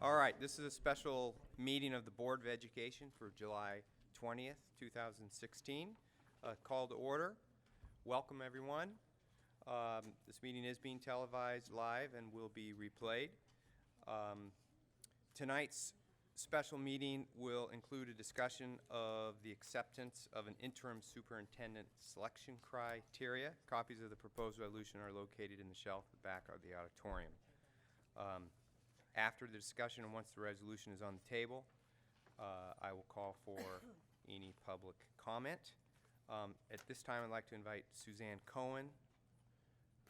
All right, this is a special meeting of the Board of Education for July 20th, 2016. Call to order. Welcome, everyone. This meeting is being televised live and will be replayed. Tonight's special meeting will include a discussion of the acceptance of an interim superintendent selection criteria. Copies of the proposed resolution are located in the shelf at the back of the auditorium. After the discussion and once the resolution is on the table, I will call for any public comment. At this time, I'd like to invite Suzanne Cohen,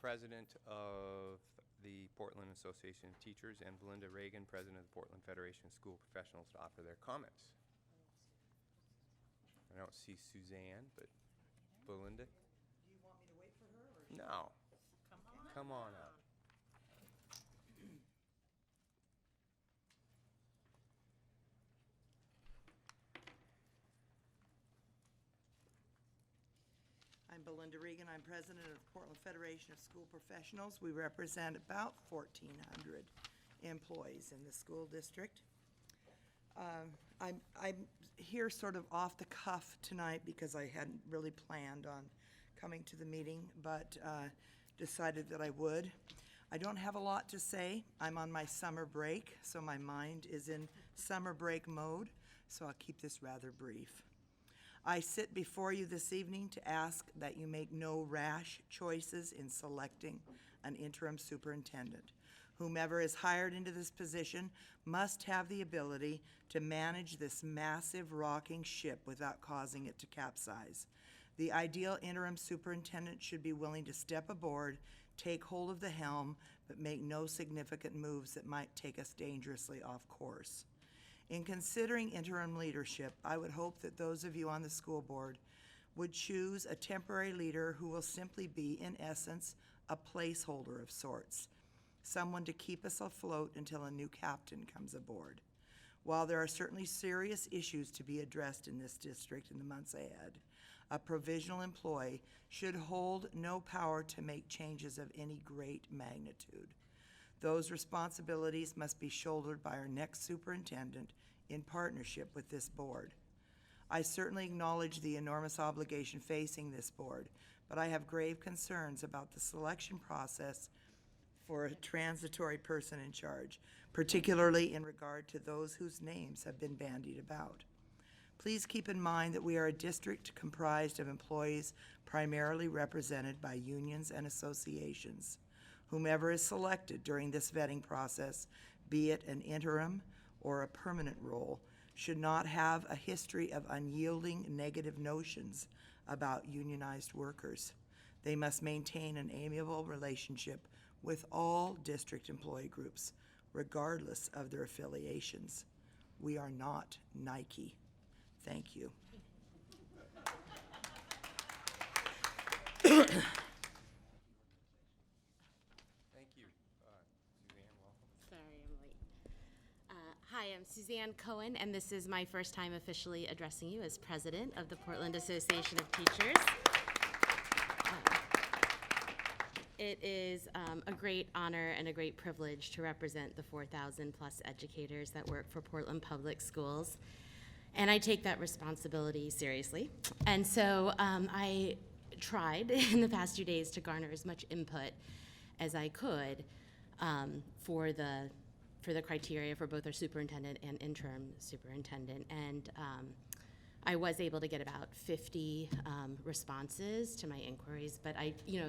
President of the Portland Association of Teachers, and Belinda Reagan, President of the Portland Federation of School Professionals, to offer their comments. I don't see Suzanne, but Belinda? Do you want me to wait for her? Or No. Come on up. I'm Belinda Reagan. I'm president of the Portland Federation of School Professionals. We represent about 1,400 employees in the school district. I'm here sort of off the cuff tonight because I hadn't really planned on coming to the meeting, but decided that I would. I don't have a lot to say. I'm on my summer break, so my mind is in summer break mode, so I'll keep this rather brief. I sit before you this evening to ask that you make no rash choices in selecting an interim superintendent. Whomever is hired into this position must have the ability to manage this massive rocking ship without causing it to capsize. The ideal interim superintendent should be willing to step aboard, take hold of the helm, but make no significant moves that might take us dangerously off course. In considering interim leadership, I would hope that those of you on the school board would choose a temporary leader who will simply be, in essence, a placeholder of sorts, someone to keep us afloat until a new captain comes aboard. While there are certainly serious issues to be addressed in this district in the months ahead, a provisional employee should hold no power to make changes of any great magnitude. Those responsibilities must be shouldered by our next superintendent in partnership with this board. I certainly acknowledge the enormous obligation facing this board, but I have grave concerns about the selection process for a transitory person in charge, particularly in regard to those whose names have been bandied about. Please keep in mind that we are a district comprised of employees primarily represented by unions and associations. Whomever is selected during this vetting process, be it an interim or a permanent role, should not have a history of unyielding negative notions about unionized workers. They must maintain an amiable relationship with all district employee groups, regardless of their affiliations. We are not Nike. Thank you. Hi, I'm Suzanne Cohen, and this is my first time officially addressing you as president of the Portland Association of Teachers. It is a great honor and a great privilege to represent the 4,000 plus educators that work for Portland Public Schools, and I take that responsibility seriously. And so I tried in the past 2 days to garner as much input as I could for the criteria for both our superintendent and interim superintendent. And I was able to get about 50 responses to my inquiries, but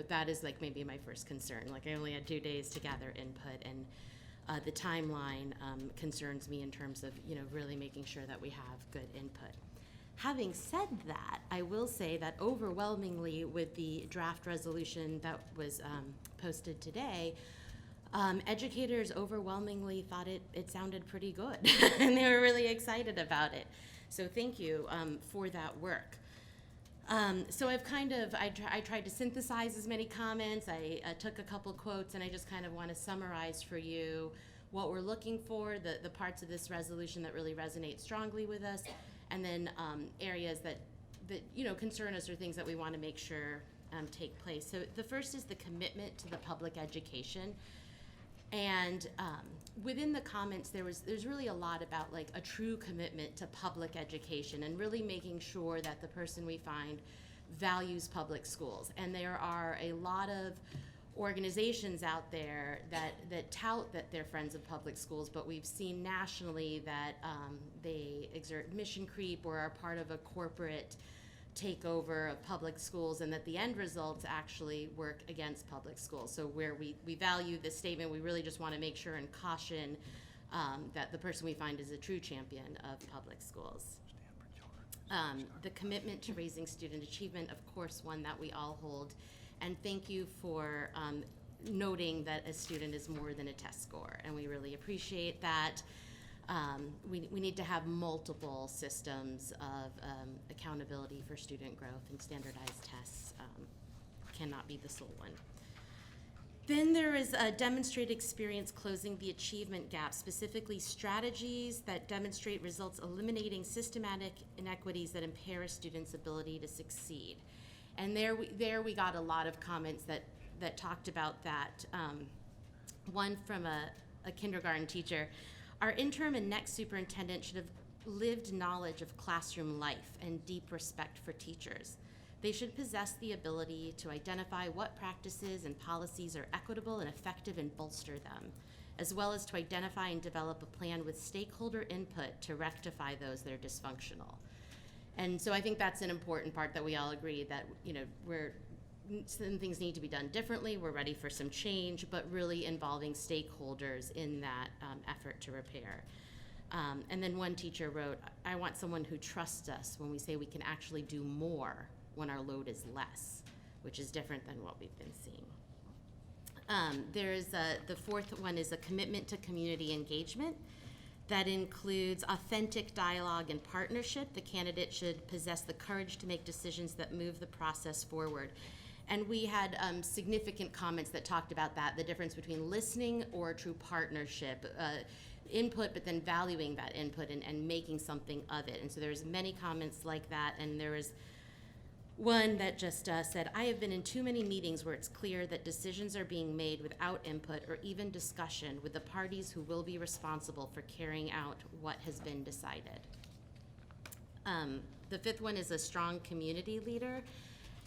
that is like maybe my first concern. Like I only had 2 days to gather input, and the timeline concerns me in terms of, really making sure that we have good input. Having said that, I will say that overwhelmingly with the draft resolution that was posted today, educators overwhelmingly thought it sounded pretty good, and they were really excited about it. So thank you for that work. So I tried to synthesize as many comments. I took a couple quotes, and I just kind of want to summarize for you what we're looking for, the parts of this resolution that really resonate strongly with us, and then areas that concern us or things that we want to make sure take place. So the first is the commitment to the public education. And within the comments, there's really a lot about like a true commitment to public education and really making sure that the person we find values public schools. And there are a lot of organizations out there that tout that they're friends of public schools, but we've seen nationally that they exert mission creep or are part of a corporate takeover of public schools, and that the end results actually work against public schools. So where we value this statement, we really just want to make sure and caution that the person we find is a true champion of public schools. The commitment to raising student achievement, of course, one that we all hold. And thank you for noting that a student is more than a test score, and we really appreciate that. We need to have multiple systems of accountability for student growth, and standardized tests cannot be the sole one. Then there is a demonstrated experience closing the achievement gap, specifically strategies that demonstrate results eliminating systematic inequities that impair a student's ability to succeed. And there we got a lot of comments that talked about that. One from a kindergarten teacher. Our interim and next superintendent should have lived knowledge of classroom life and deep respect for teachers. They should possess the ability to identify what practices and policies are equitable and effective and bolster them, as well as to identify and develop a plan with stakeholder input to rectify those that are dysfunctional. And so I think that's an important part that we all agree that, you know, some things need to be done differently. We're ready for some change, but really involving stakeholders in that effort to repair. And then one teacher wrote, I want someone who trusts us when we say we can actually do more when our load is less, which is different than what we've been seeing. The fourth one is a commitment to community engagement. That includes authentic dialogue and partnership. The candidate should possess the courage to make decisions that move the process forward. And we had significant comments that talked about that, the difference between listening or true partnership, input, but then valuing that input and making something of it. And so there's many comments like that, and there was one that just said, I have been in too many meetings where it's clear that decisions are being made without input or even discussion with the parties who will be responsible for carrying out what has been decided. The fifth one is a strong community leader,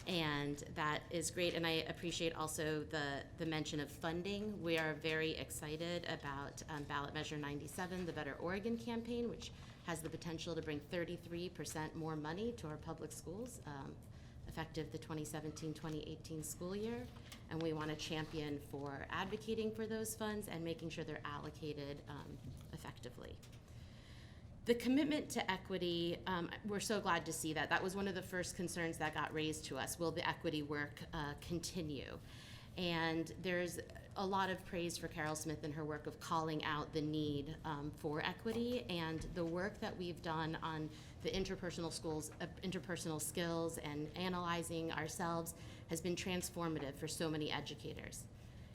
and that is great. And I appreciate also the mention of funding. We are very excited about ballot measure 97, the Better Oregon campaign, which has the potential to bring 33% more money to our public schools, effective the 2017-2018 school year. And we want to champion for advocating for those funds and making sure they're allocated effectively. The commitment to equity, we're so glad to see that. That was one of the first concerns that got raised to us. Will the equity work continue? And there's a lot of praise for Carol Smith and her work of calling out the need for equity, and the work that we've done on the interpersonal skills and analyzing ourselves has been transformative for so many educators.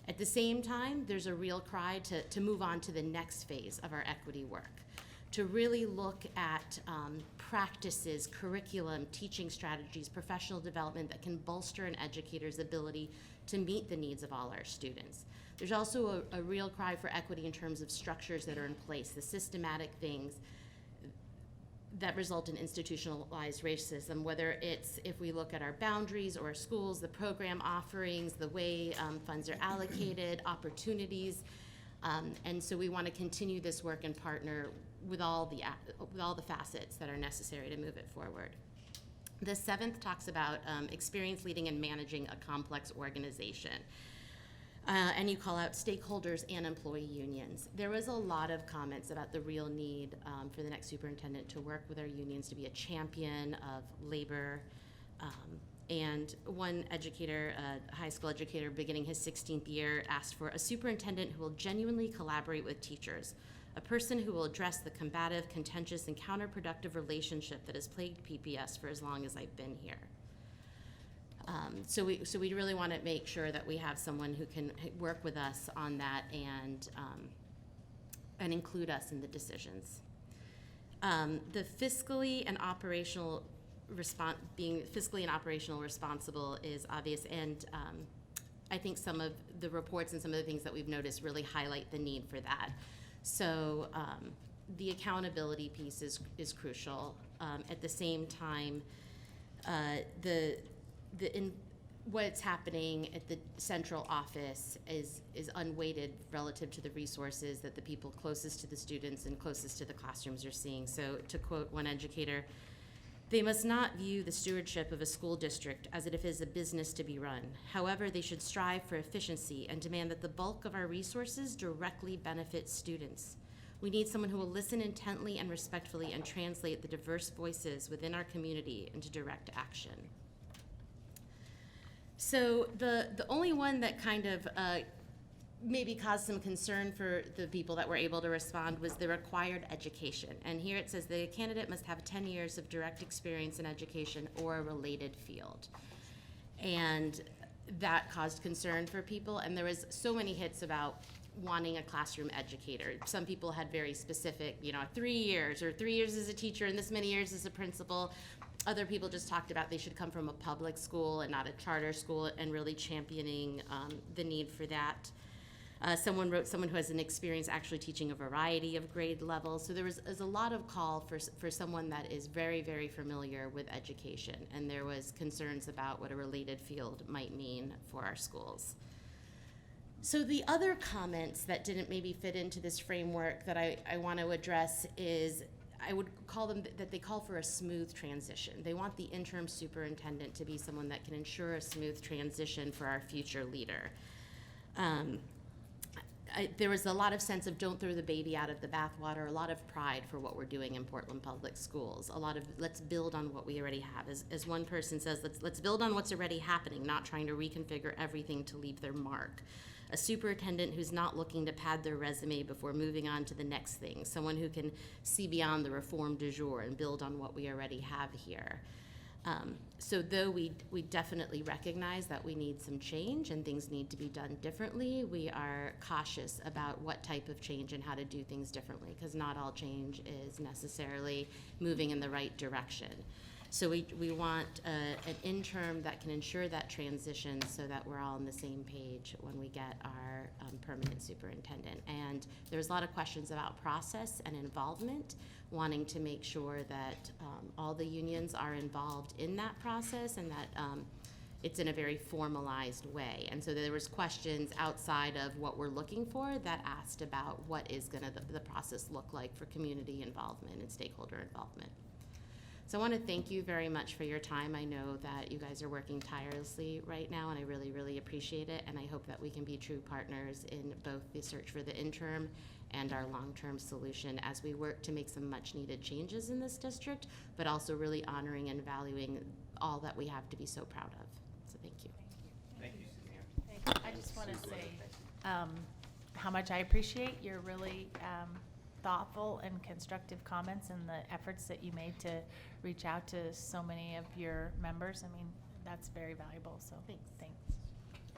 At the same time, there's a real cry to move on to the next phase of our equity work, to really look at practices, curriculum, teaching strategies, professional development that can bolster an educator's ability to meet the needs of all our students. There's also a real cry for equity in terms of structures that are in place, the systematic things that result in institutionalized racism, whether it's if we look at our boundaries or our schools, the program offerings, the way funds are allocated, opportunities. And so we want to continue this work and partner with all the facets that are necessary to move it forward. The seventh talks about experience leading and managing a complex organization. And you call out stakeholders and employee unions. There was a lot of comments about the real need for the next superintendent to work with our unions to be a champion of labor. And one educator, a high school educator beginning his 16th year, asked for a superintendent who will genuinely collaborate with teachers, a person who will address the combative, contentious, and counterproductive relationship that has plagued PPS for as long as I've been here. So we really want to make sure that we have someone who can work with us on that and include us in the decisions. The fiscally and operational being fiscally and operational responsible is obvious, and I think some of the reports and some of the things that we've noticed really highlight the need for that. So the accountability piece is crucial. At the same time, what's happening at the central office is unweighted relative to the resources that the people closest to the students and closest to the classrooms are seeing. So to quote one educator, "They must not view the stewardship of a school district as if it is a business to be run. However, they should strive for efficiency and demand that the bulk of our resources directly benefit students. We need someone who will listen intently and respectfully and translate the diverse voices within our community into direct action." So the only one that kind of maybe caused some concern for the people that were able to respond was the required education. And here it says the candidate must have 10 years of direct experience in education or a related field. And that caused concern for people, and there was so many hits about wanting a classroom educator. Some people had very specific, 3 years, or 3 years as a teacher and this many years as a principal. Other people just talked about they should come from a public school and not a charter school, and really championing the need for that. Someone wrote someone who has an experience actually teaching a variety of grade levels. So there's a lot of call for someone that is very, very familiar with education. And there was concerns about what a related field might mean for our schools. So the other comments that didn't maybe fit into this framework that I want to address is, I would call them that they call for a smooth transition. They want the interim superintendent to be someone that can ensure a smooth transition for our future leader. There was a lot of sense of don't throw the baby out of the bathwater, a lot of pride for what we're doing in Portland Public Schools, a lot of let's build on what we already have. As one person says, let's build on what's already happening, not trying to reconfigure everything to leave their mark. A superintendent who's not looking to pad their resume before moving on to the next thing, someone who can see beyond the reform du jour and build on what we already have here. So though we definitely recognize that we need some change and things need to be done differently, we are cautious about what type of change and how to do things differently, because not all change is necessarily moving in the right direction. So we want an interim that can ensure that transition so that we're all on the same page when we get our permanent superintendent. And there's a lot of questions about process and involvement, wanting to make sure that all the unions are involved in that process and that it's in a very formalized way. And so there was questions outside of what we're looking for that asked about what is gonna the process look like for community involvement and stakeholder involvement. So I want to thank you very much for your time. I know that you guys are working tirelessly right now, and I really, really appreciate it. And I hope that we can be true partners in both the search for the interim and our long-term solution as we work to make some much-needed changes in this district, but also really honoring and valuing all that we have to be so proud of. So thank you. Thank you, Suzanne. I just want to say how much I appreciate your really thoughtful and constructive comments and the efforts that you made to reach out to so many of your members. I mean, that's very valuable, so thanks.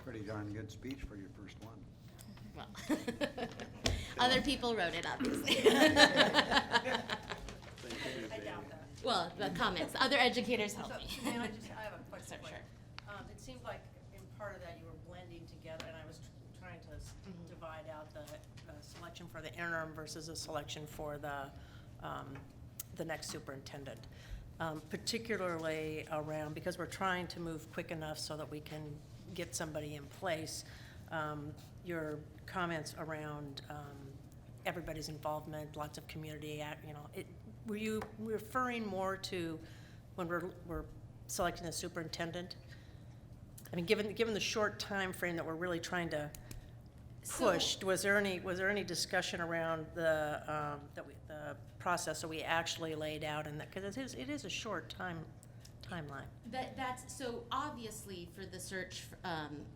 Pretty darn good speech for your first one. Well, other people wrote it, obviously. I doubt that. Well, the comments, other educators helped me. Suzanne, I have a quick Sure. question. It seemed like in part of that you were blending together, and I was trying to divide out the selection for the interim versus a selection for the next superintendent. Particularly around, because we're trying to move quick enough so that we can get somebody in place, your comments around everybody's involvement, lots of community, were you referring more to when we're selecting a superintendent? I mean, given the short time frame that we're really trying to push, was there any discussion around the process that we actually laid out in that? Because it is a short timeline. That's so obviously for the search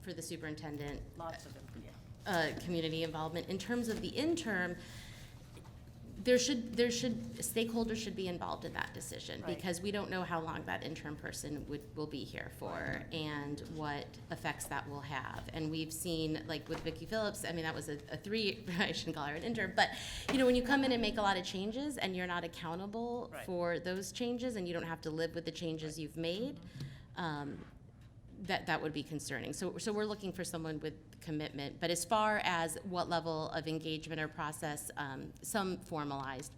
for the superintendent, Lots of them, yeah. community involvement. In terms of the interim, stakeholders should be involved in that decision, Right. because we don't know how long that interim person will be here for and what effects that will have. And we've seen, like with Vicki Phillips, I mean, that was a 3, I shouldn't call her an intern, but when you come in and make a lot of changes and you're not accountable Right. for those changes and you don't have to live with the changes you've made, that would be concerning. So we're looking for someone with commitment. But as far as what level of engagement or process, some formalized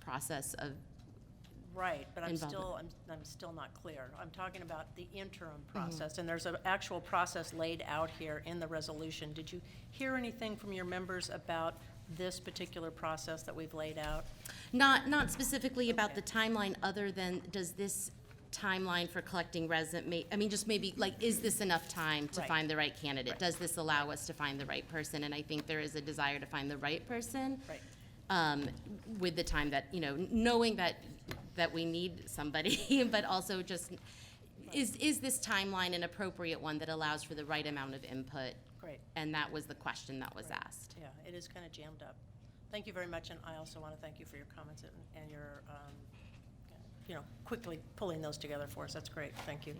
process of, Right, but I'm Involvement. still not clear. I'm talking about the interim process, and there's an actual process laid out here in the resolution. Did you hear anything from your members about this particular process that we've laid out? not specifically about the Okay. timeline, other than, does this timeline for collecting just maybe, like, is this enough time to Right. find the right candidate? Right. Does this allow us to find the right person? And I think there is a desire to find the right person. Right. With the time that, knowing that we need somebody, but also just, is this timeline an appropriate one that allows for the right amount of input? Great. And that was the question that was asked. Yeah, it is kind of jammed up. Thank you very much, and I also want to thank you for your comments and your, quickly pulling those together for us. That's great. Thank you.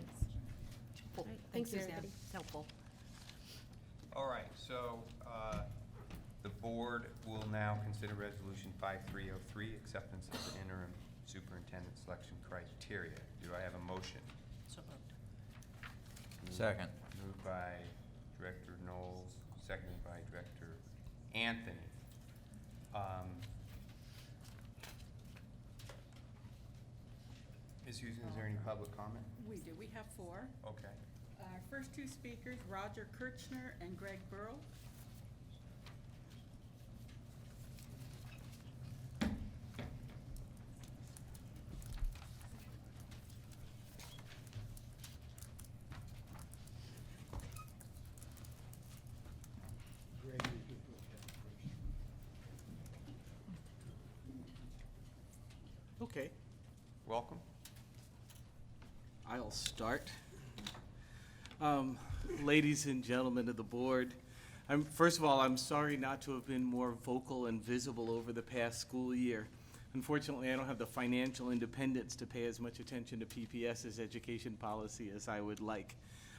Thanks, Suzanne. everybody. It's helpful. All right, so the board will now consider Resolution 5303, acceptance of the interim superintendent selection criteria. Do I have a motion? So moved. Second. Moved by Director Knowles, seconded by Director Anthony. Ms. Houston, is there any public comment? We do. We have 4. Okay. Our first 2 speakers, Roger Kirchner and Greg Burrow. Okay, Welcome. I'll start. Ladies and gentlemen of the board, first of all, I'm sorry not to have been more vocal and visible over the past school year. Unfortunately, I don't have the financial independence to pay as much attention to PPS's education policy as I would like.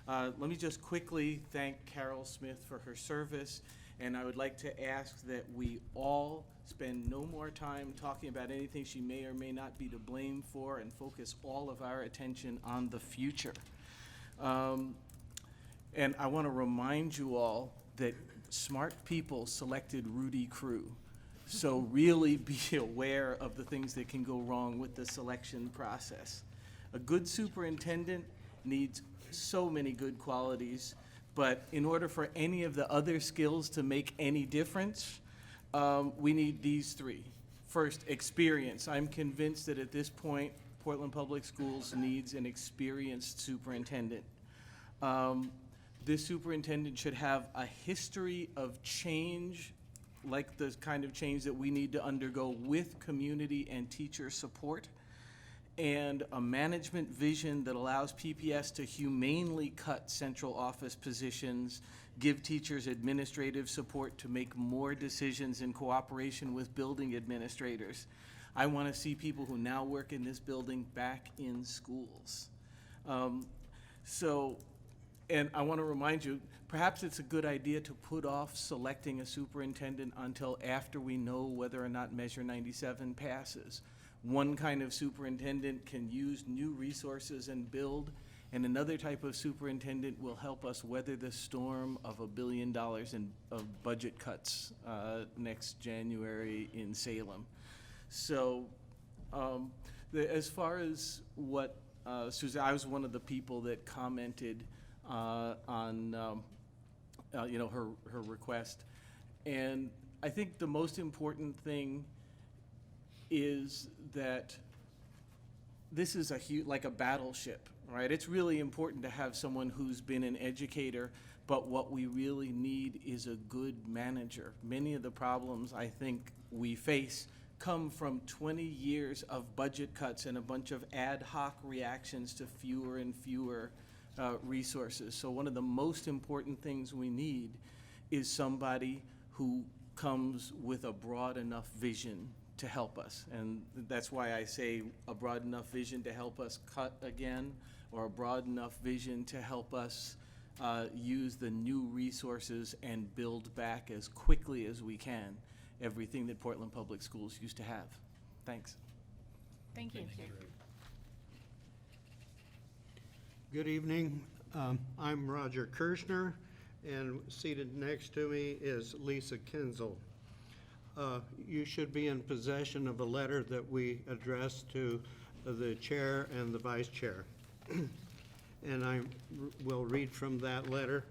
Let me just quickly thank Carol Smith for her service, and I would like to ask that we all spend no more time talking about anything she may or may not be to blame for, and focus all of our attention on the future. And I want to remind you all that smart people selected Rudy Crew. So really be aware of the things that can go wrong with the selection process. A good superintendent needs so many good qualities, but in order for any of the other skills to make any difference, we need these 3. First, experience. I'm convinced that at this point, Portland Public Schools needs an experienced superintendent. This superintendent should have a history of change, like the kind of change that we need to undergo, with community and teacher support, and a management vision that allows PPS to humanely cut central office positions, give teachers administrative support to make more decisions in cooperation with building administrators. I want to see people who now work in this building back in schools. And I want to remind you, perhaps it's a good idea to put off selecting a superintendent until after we know whether or not Measure 97 passes. One kind of superintendent can use new resources and build, and another type of superintendent will help us weather the storm of $1 billion of budget cuts next January in Salem. So as far as what Susan, I was one of the people that commented on her request, and I think the most important thing is that this is like a battleship, right? It's really important to have someone who's been an educator, but what we really need is a good manager. Many of the problems I think we face come from 20 years of budget cuts and a bunch of ad hoc reactions to fewer and fewer resources. So one of the most important things we need is somebody who comes with a broad enough vision to help us. And that's why I say a broad enough vision to help us cut again, or a broad enough vision to help us use the new resources and build back as quickly as we can everything that Portland Public Schools used to have. Thanks. Thank you. Good evening. I'm Roger Kirschner, and seated next to me is Lisa Kinzel. You should be in possession of a letter that we addressed to the chair and the vice chair. And I will read from that letter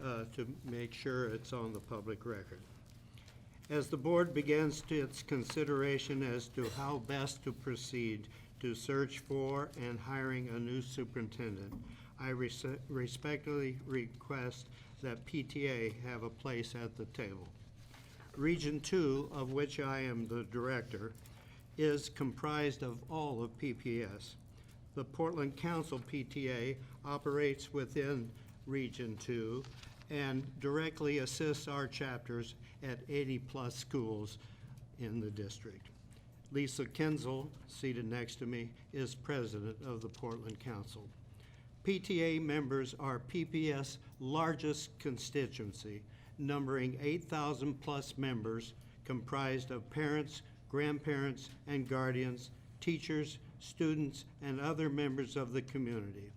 to make sure it's on the public record. As the board begins its consideration as to how best to proceed to search for and hiring a new superintendent, I respectfully request that PTA have a place at the table. Region 2, of which I am the director, is comprised of all of PPS. The Portland Council PTA operates within Region 2 and directly assists our chapters at 80-plus schools in the district. Lisa Kinzel, seated next to me, is president of the Portland Council. PTA members are PPS' largest constituency, numbering 8,000-plus members comprised of parents, grandparents, and guardians, teachers, students, and other members of the community.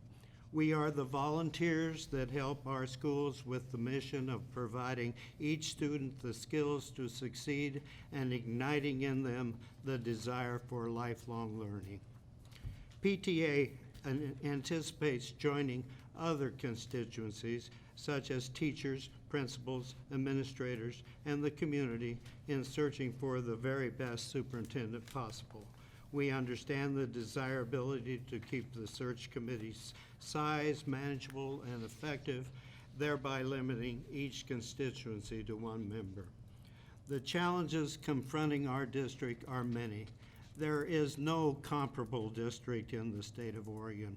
We are the volunteers that help our schools with the mission of providing each student the skills to succeed and igniting in them the desire for lifelong learning. PTA anticipates joining other constituencies such as teachers, principals, administrators, and the community in searching for the very best superintendent possible. We understand the desirability to keep the search committee's size manageable and effective, thereby limiting each constituency to one member. The challenges confronting our district are many. There is no comparable district in the state of Oregon.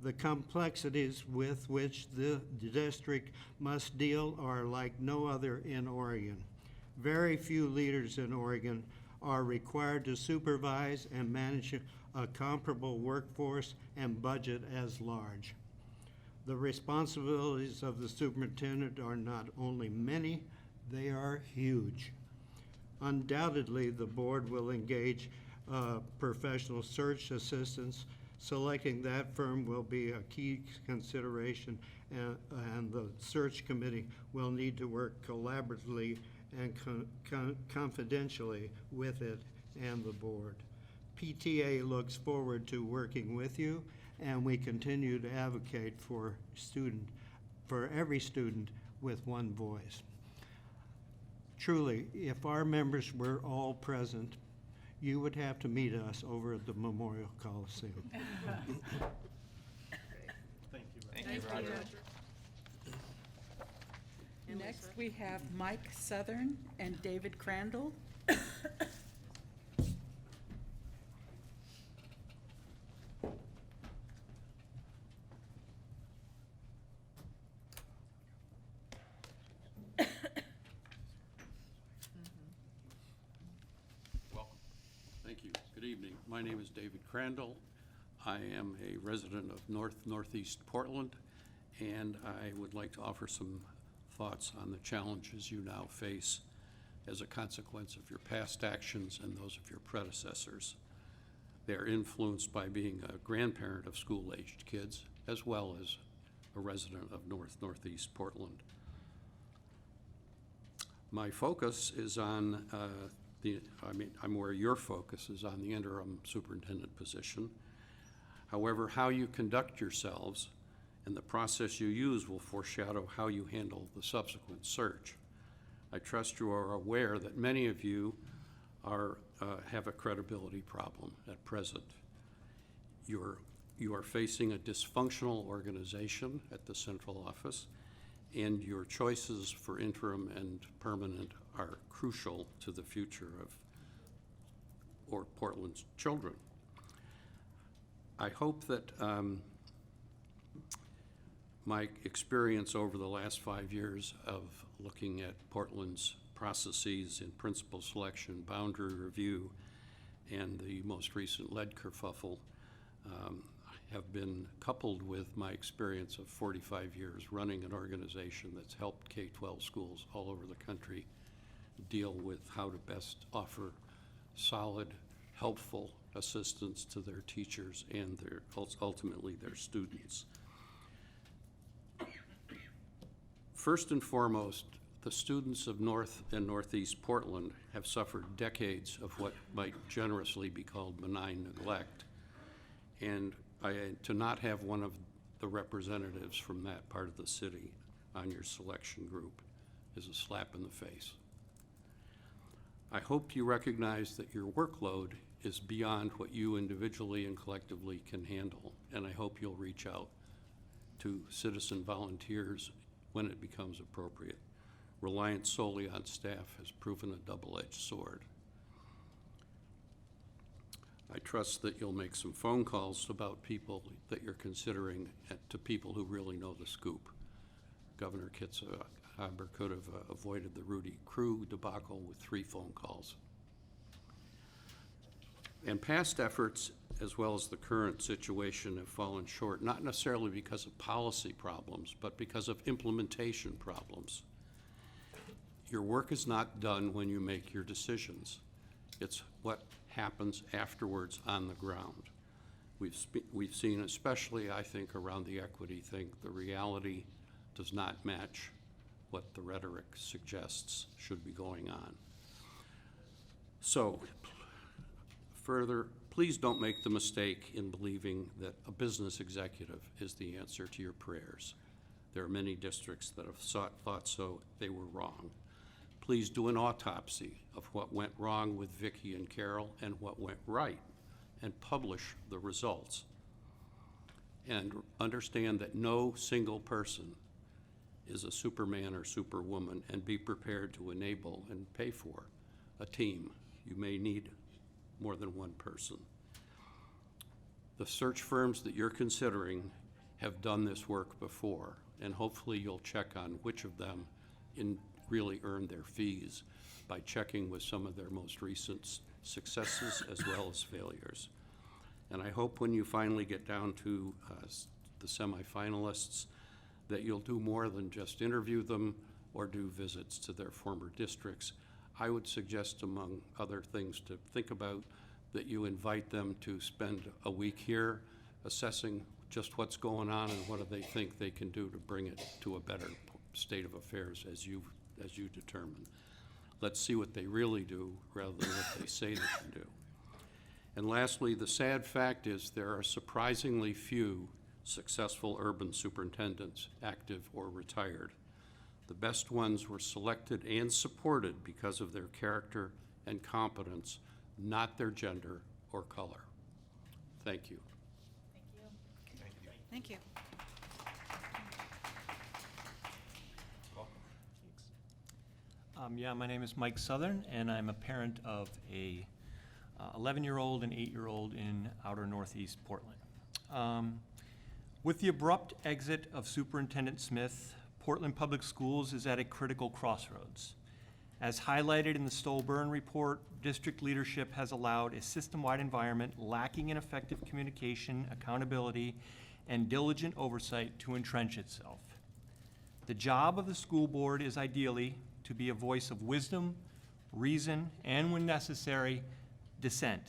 The complexities with which the district must deal are like no other in Oregon. Very few leaders in Oregon are required to supervise and manage a comparable workforce and budget as large. The responsibilities of the superintendent are not only many, they are huge. Undoubtedly, the board will engage professional search assistants. Selecting that firm will be a key consideration, and the search committee will need to work collaboratively and confidentially with it and the board. PTA looks forward to working with you, and we continue to advocate for every student with one voice. Truly, if our members were all present, you would have to meet us over at the Memorial Coliseum. Thank you, Roger. Next, we have Mike Southern and David Crandall. Welcome. Thank you. Good evening. My name is David Crandall. I am a resident of Northeast Portland, and I would like to offer some thoughts on the challenges you now face as a consequence of your past actions and those of your predecessors. They are influenced by being a grandparent of school-aged kids, as well as a resident of Northeast Portland. My focus is on I'm aware your focus is on the interim superintendent position. However, how you conduct yourselves and the process you use will foreshadow how you handle the subsequent search. I trust you are aware that many of you have a credibility problem at present. You are facing a dysfunctional organization at the central office, and your choices for interim and permanent are crucial to the future of Portland's children. I hope that my experience over the last 5 years of looking at Portland's processes in principal selection, boundary review, and the most recent lead kerfuffle have been coupled with my experience of 45 years running an organization that's helped K-12 schools all over the country deal with how to best offer solid, helpful assistance to their teachers and ultimately their students. First and foremost, the students of North and Northeast Portland have suffered decades of what might generously be called benign neglect. And to not have one of the representatives from that part of the city on your selection group is a slap in the face. I hope you recognize that your workload is beyond what you individually and collectively can handle, and I hope you'll reach out to citizen volunteers when it becomes appropriate. Reliance solely on staff has proven a double-edged sword. I trust that you'll make some phone calls about people that you're considering to people who really know the scoop. Governor Kitzhaber could have avoided the Rudy Crew debacle with 3 phone calls. And past efforts, as well as the current situation, have fallen short, not necessarily because of policy problems, but because of implementation problems. Your work is not done when you make your decisions. It's what happens afterwards on the ground. We've seen, especially, I think, around the equity thing, the reality does not match what the rhetoric suggests should be going on. So, further, please don't make the mistake in believing that a business executive is the answer to your prayers. There are many districts that have thought so. They were wrong. Please do an autopsy of what went wrong with Vicki and Carol and what went right, and publish the results. And understand that no single person is a Superman or Superwoman, and be prepared to enable and pay for a team. You may need more than one person. The search firms that you're considering have done this work before, and hopefully you'll check on which of them really earned their fees by checking with some of their most recent successes as well as failures. And I hope when you finally get down to the semifinalists that you'll do more than just interview them or do visits to their former districts. I would suggest, among other things to think about, that you invite them to spend a week here assessing just what's going on and what do they think they can do to bring it to a better state of affairs as you determine. Let's see what they really do rather than what they say they can do. And lastly, the sad fact is there are surprisingly few successful urban superintendents, active or retired. The best ones were selected and supported because of their character and competence, not their gender or color. Thank you. Thank you. Yeah, my name is Mike Southern, and I'm a parent of a 11-year-old and 8-year-old in outer northeast Portland. With the abrupt exit of Superintendent Smith, Portland Public Schools is at a critical crossroads. As highlighted in the Stolburn report, district leadership has allowed a system-wide environment lacking in effective communication, accountability, and diligent oversight to entrench itself. The job of the school board is ideally to be a voice of wisdom, reason, and when necessary, dissent.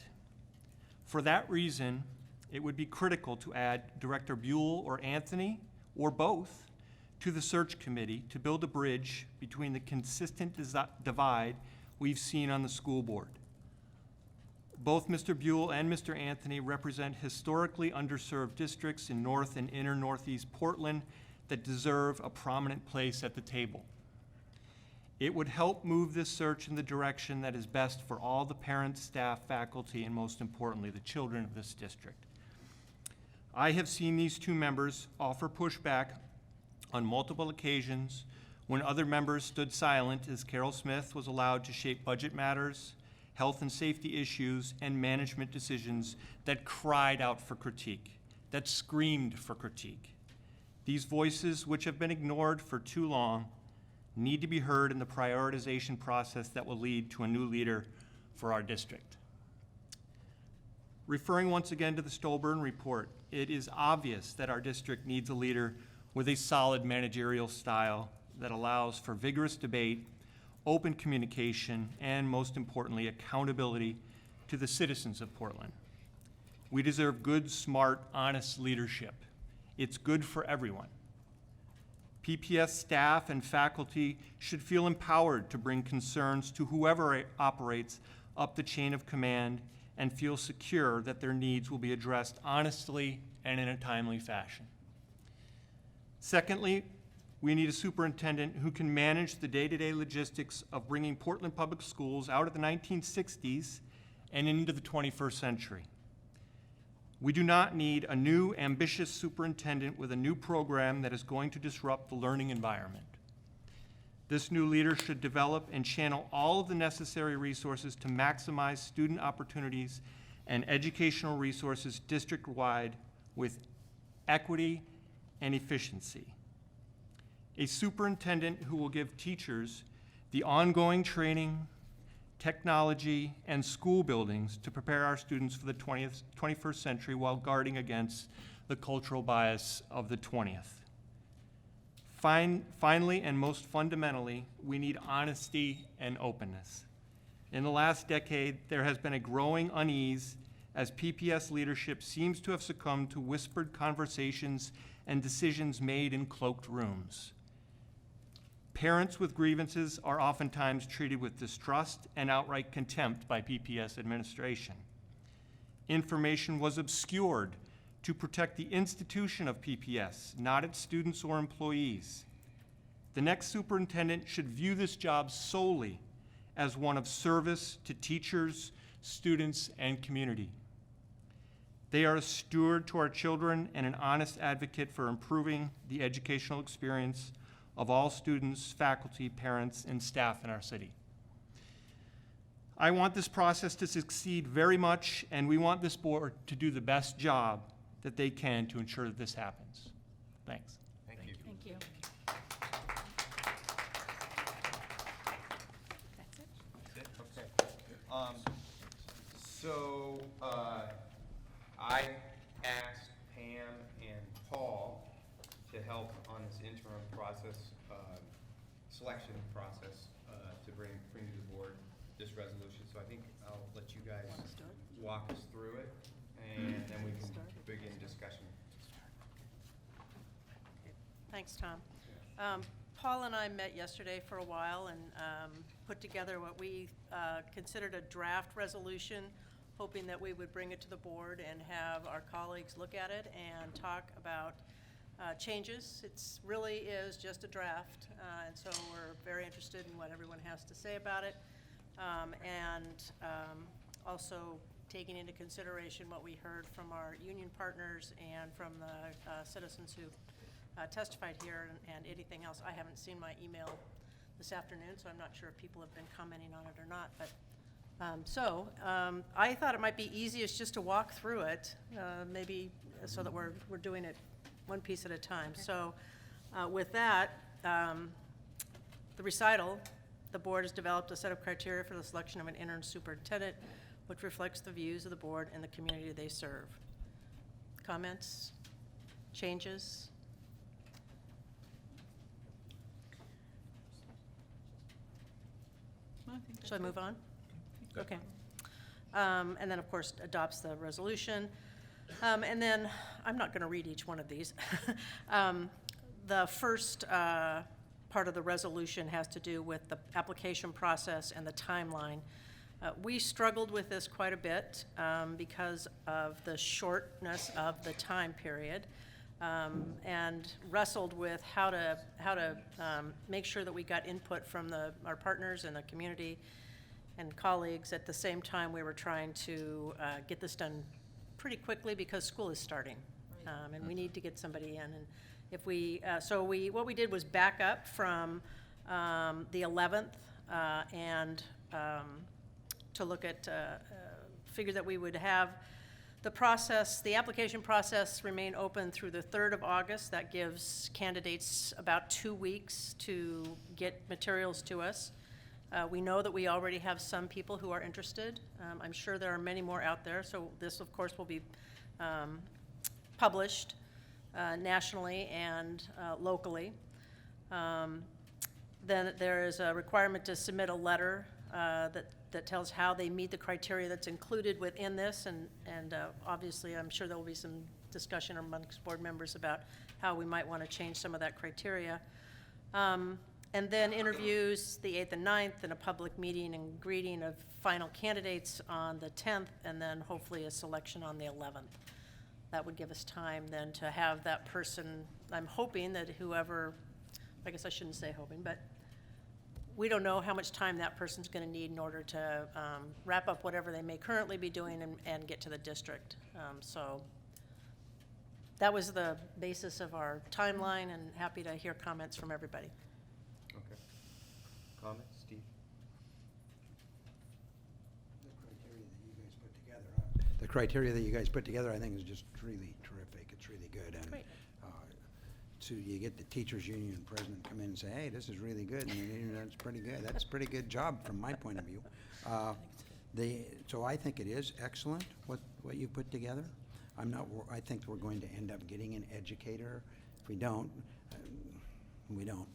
For that reason, it would be critical to add Director Buell or Anthony, or both, to the search committee to build a bridge between the consistent divide we've seen on the school board. Both Mr. Buell and Mr. Anthony represent historically underserved districts in North and Inner Northeast Portland that deserve a prominent place at the table. It would help move this search in the direction that is best for all the parents, staff, faculty, and most importantly, the children of this district. I have seen these two members offer pushback on multiple occasions when other members stood silent as Carol Smith was allowed to shape budget matters, health and safety issues, and management decisions that cried out for critique, that screamed for critique. These voices, which have been ignored for too long, need to be heard in the prioritization process that will lead to a new leader for our district. Referring once again to the Stolburn report, it is obvious that our district needs a leader with a solid managerial style that allows for vigorous debate, open communication, and most importantly, accountability to the citizens of Portland. We deserve good, smart, honest leadership. It's good for everyone. PPS staff and faculty should feel empowered to bring concerns to whoever operates up the chain of command and feel secure that their needs will be addressed honestly and in a timely fashion. Secondly, we need a superintendent who can manage the day-to-day logistics of bringing Portland Public Schools out of the 1960s and into the 21st century. We do not need a new, ambitious superintendent with a new program that is going to disrupt the learning environment. This new leader should develop and channel all of the necessary resources to maximize student opportunities and educational resources district-wide with equity and efficiency. A superintendent who will give teachers the ongoing training, technology, and school buildings to prepare our students for the 21st century while guarding against the cultural bias of the 20th. Finally, and most fundamentally, we need honesty and openness. In the last decade, there has been a growing unease as PPS leadership seems to have succumbed to whispered conversations and decisions made in cloaked rooms. Parents with grievances are oftentimes treated with distrust and outright contempt by PPS administration. Information was obscured to protect the institution of PPS, not its students or employees. The next superintendent should view this job solely as one of service to teachers, students, and community. They are a steward to our children and an honest advocate for improving the educational experience of all students, faculty, parents, and staff in our city. I want this process to succeed very much, and we want this board to do the best job that they can to ensure that this happens. Thanks. Thank you. Thank you. That's it? Okay. So, I asked Pam and Paul to help on this interim process, selection process, to bring to the board this resolution. So I think I'll let you guys walk us through it, and then we can begin discussion. Thanks, Tom. Paul and I met yesterday for a while and put together what we considered a draft resolution, hoping that we would bring it to the board and have our colleagues look at it and talk about changes. It really is just a draft, and so we're very interested in what everyone has to say about it. Also taking into consideration what we heard from our union partners and from the citizens who testified here and anything else. I haven't seen my email this afternoon, so I'm not sure if people have been commenting on it or not. But I thought it might be easiest just to walk through it, maybe so that we're doing it one piece at a time. Okay. So with that, the recital, the board has developed a set of criteria for the selection of an interim superintendent, which reflects the views of the board and the community they serve. Comments? Changes? Shall I move on? Okay. And then, of course, adopts the resolution. And then, I'm not going to read each one of these. The first part of the resolution has to do with the application process and the timeline. We struggled with this quite a bit because of the shortness of the time period, and wrestled with how to make sure that we got input from our partners and the community and colleagues. At the same time, we were trying to get this done pretty quickly because school is starting, and we need to get somebody in. And if we, what we did was back up from the 11th and to look at, figure that we would have the process, the application process remain open through the 3rd of August. That gives candidates about 2 weeks to get materials to us. We know that we already have some people who are interested. I'm sure there are many more out there, so this, of course, will be published nationally and locally. Then there is a requirement to submit a letter that tells how they meet the criteria that's included within this, and obviously I'm sure there will be some discussion amongst board members about how we might want to change some of that criteria. And then interviews the 8th and 9th, and a public meeting and greeting of final candidates on the 10th, and then hopefully a selection on the 11th. That would give us time then to have that person, I'm hoping that whoever, I guess I shouldn't say hoping, but we don't know how much time that person's going to need in order to wrap up whatever they may currently be doing and get to the district. So that was the basis of our timeline, and happy to hear comments from everybody. Okay. Comments, Steve? The criteria that you guys put together, I think, is just really terrific. It's really good. And, Great. So you get the teachers' union president come in and say, hey, this is really good, and that's pretty good. That's a pretty good job from my point of view. So I think it is excellent, what you put together. I think we're going to end up getting an educator. If we don't, we don't.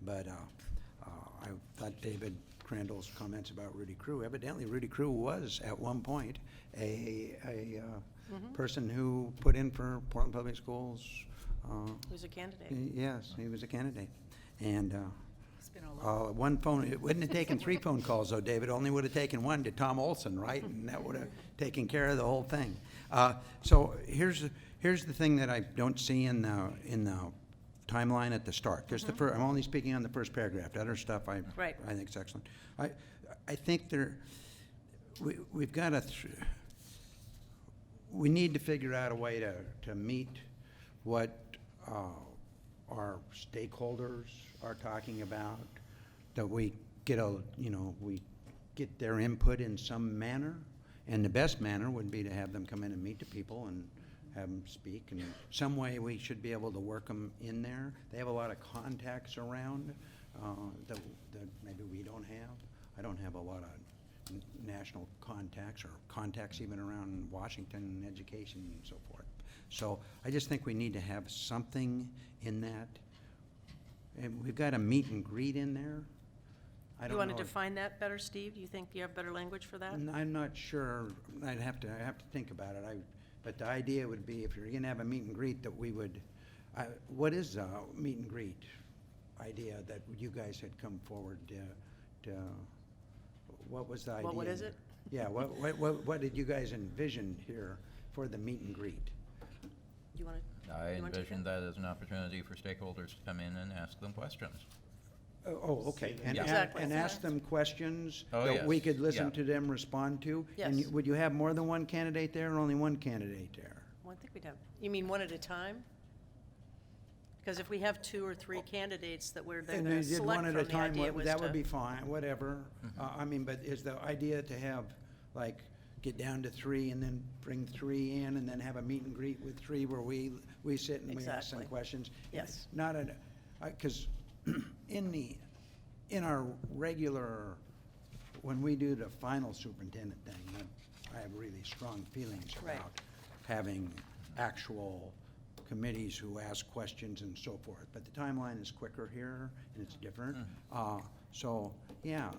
But I thought David Crandall's comments about Rudy Crew, evidently Rudy Crew was at one point a person who put in for Portland Public Schools. Who's a candidate? Yes, he was a candidate. And It's been all over. one phone, it wouldn't have taken 3 phone calls though, David, only would have taken 1 to Tom Olson, right? And that would have taken care of the whole thing. So here's the thing that I don't see in the timeline at the start. Because I'm only speaking on the first paragraph. The other stuff Right. I think is excellent. I think we've got to, we need to figure out a way to meet what our stakeholders are talking about, that we get we get their input in some manner. And the best manner would be to have them come in and meet the people and have them speak. And some way we should be able to work them in there. They have a lot of contacts around that maybe we don't have. I don't have a lot of national contacts or contacts even around Washington education and so forth. So I just think we need to have something in that. And we've got a meet and greet in there. I don't You want to know if- define that better, Steve? You think you have better language for that? I'm not sure. I have to think about it. But the idea would be if you're going to have a meet and greet, that we would, what is a meet and greet idea that you guys had come forward to, what was the idea? What is it? Yeah, what did you guys envision here for the meet and greet? You want to? I You wanna take envisioned that as an opportunity for stakeholders to come in and ask them questions. Oh, okay. And Yeah. Exactly. and ask them questions Oh, that we yes. could listen Yeah. to them respond to? And Yes. would you have more than one candidate there or only one candidate there? Well, I think we'd have, you mean one at a time? Because if we have 2 or 3 candidates that we're then And going they to did select one from, at a the time, idea was that would to- be fine, whatever. I mean, but is the idea to have, like, get down to 3 and then bring 3 in and then have a meet and greet with 3 where we sit and we ask some Exactly. questions? Yes. Not because in our regular, when we do the final superintendent thing, I have really strong feelings Right. about having actual committees who ask questions and so forth. But the timeline is quicker here, and it's different. So, yeah,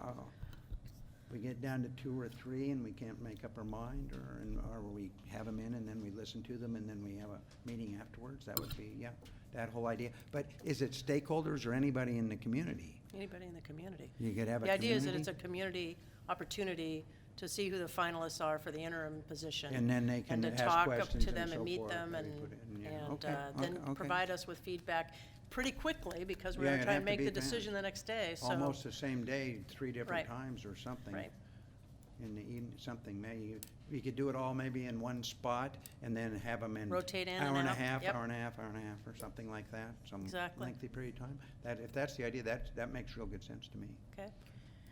we get down to 2 or 3 and we can't make up our mind, or we have them in and then we listen to them and then we have a meeting afterwards. That would be, yeah, that whole idea. But is it stakeholders or anybody in the community? Anybody in the community. You could have a The idea is that it's community? a community opportunity to see who the finalists are for the interim position. And then they can to ask talk up questions to and them so and meet forth, them maybe and, put it in, yeah. and Okay, then okay. provide us with feedback pretty quickly, because we're Yeah, going to it'd try have and to make be the fast. decision the next day, so. Almost the same day, 3 different Right. times or something. Right. In the evening, something, maybe, we could do it all maybe in one spot and then have them in. Rotate in and Hour and a out, half, yep. hour and a half, or something like that, some Exactly. lengthy period of time. If that's the idea, that makes real good sense to me. Okay.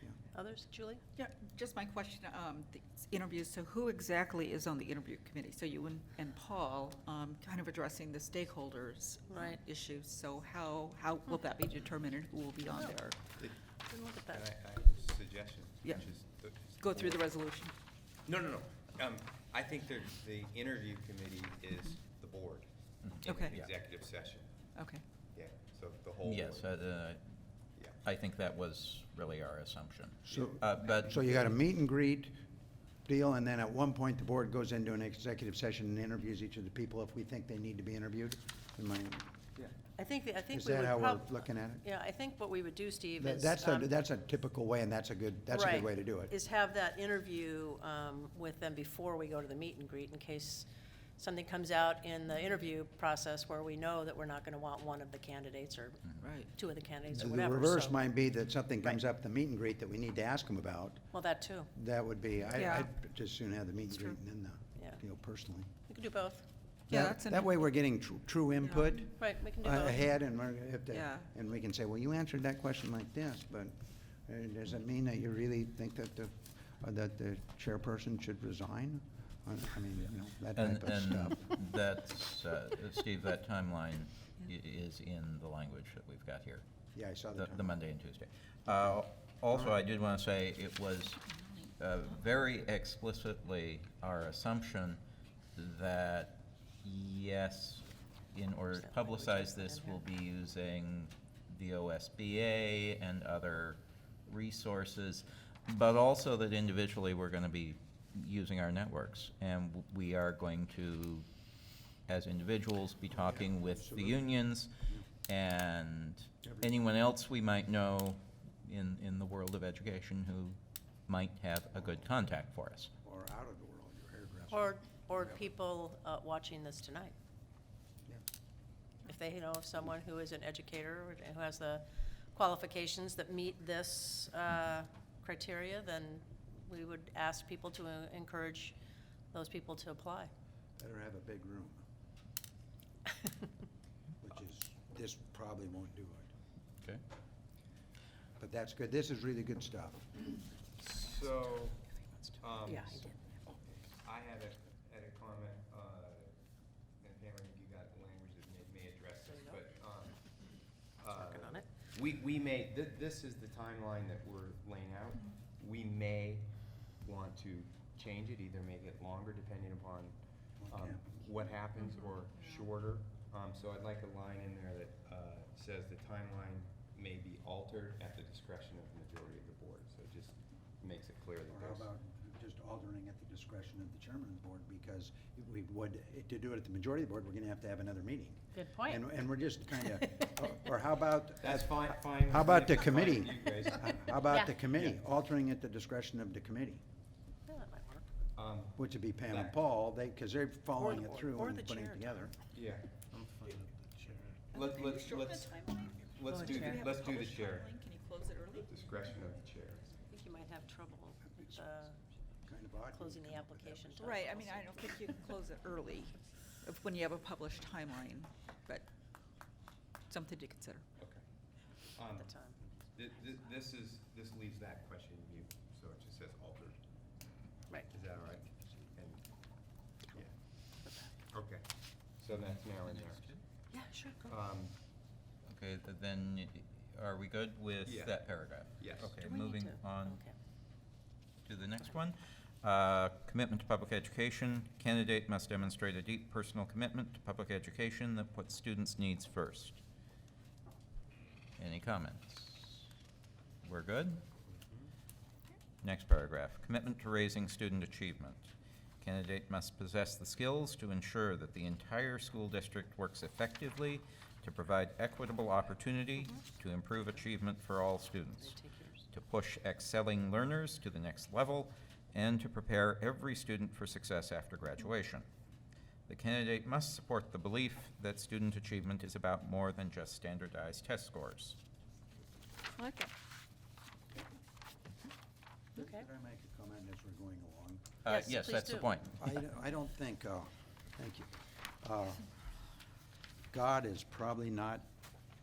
Yeah. Others? Julie? Yeah, just my question, the interviews, so who exactly is on the interview committee? So you and Paul, kind of addressing the stakeholders Right. issues. So how will that be determined and who will be on there? Didn't look at And that. I have a suggestion, Yeah. which is. Go through the resolution. No. I think the interview committee is the board in Okay. an executive session. Okay. Yeah, so the whole board. Yes, Yeah. I think that was really our assumption. So, But so you got a meet and greet deal, and then at one point, the board goes into an executive session and interviews each of the people if we think they need to be interviewed? Am I- I think we Is would that how we're prob- looking at it? Yeah, I think what we would do, Steve, That- is. That's a typical way, and that's a good Right, way to do it. Is have that interview with them before we go to the meet and greet, in case something comes out in the interview process where we know that we're not going to want one of the candidates or Right. two of the candidates or The whatever. reverse so- might be that something comes up at the meet and greet that we need to ask them about. Well, that too. That would be, Yeah. I'd just soon have the meet and greet and then Yeah. personally. We can do both. Yeah, That- that's an- That way we're getting true input Right, we can do both. ahead, and we're, Yeah. and we can say, well, you answered that question like this, but does it mean that you really think that the chairperson should resign? I mean, that And, type of stuff. and that's, Steve, that timeline is in the language that we've got here. Yeah, I saw The that. Monday and Tuesday. Also, I did want to say it was very explicitly our assumption that, yes, in order to publicize this, we'll be using the OSBA and other resources, but also that individually we're going to be using our networks. And we are going to, as individuals, be talking with the unions and anyone else we might know in the world of education who might have a good contact for us. Or out of the world, your hairdresser. Or people watching this tonight. Yeah. If they know of someone who is an educator or who has the qualifications that meet this criteria, then we would ask people to encourage those people to apply. Better have a big room, which is, this probably won't do it. Okay. But that's good. This is really good stuff. So, Yeah, I did. I had a comment, and Pam, I think you got the language that may address this, but, Working on it. we may, this is the timeline that we're laying out. We may want to change it, either make it longer depending upon, what happens, or shorter. So I'd like a line in there that, says the timeline may be altered at the discretion of the majority of the board. So it just makes it clear that Or how there's. about just altering at the discretion of the chairman of the board, because we would, to do it at the majority of the board, we're gonna have to have another meeting. Good point. And we're just kinda, or how about, That's fine. With how about me, the if it's fine committee? with you guys. How about Yeah. the committee, altering at the discretion of the committee, Yeah, that might work. which would be Pam and That- Paul, because they're following it or through the and putting it chair, together. Yeah. Can you shorten the Let's timeline? let's Oh, do, chair. the- let's do the Published chair. timeline? Can you close it early? Discretion of the chair. I think you might have trouble Kind of odd. closing the application time. Right, I mean, I don't think you can close it early when you have a published timeline, but something to consider. Okay. At the time. This leaves that question to you, so it just says altered. Right. Is that all right? And, yeah. Okay, so that's now in there. Yeah, sure, go. Okay, then are we good with Yeah. that paragraph? Yes. Okay, Do we need moving to- on okay. to the next one. Commitment to public education. Candidate must demonstrate a deep personal commitment to public education that puts students' needs first. Any comments? We're good? Next paragraph. Commitment to raising student achievement. Candidate must possess the skills to ensure that the entire school district works effectively to provide equitable opportunity to improve achievement for all students, Take yours. to push excelling learners to the next level, and to prepare every student for success after graduation. The candidate must support the belief that student achievement is about more than just standardized test scores. I like that. Okay. Could I make a comment as we're going along? Yes, Yes, please that's the do. point. I don't think, thank you. God is probably not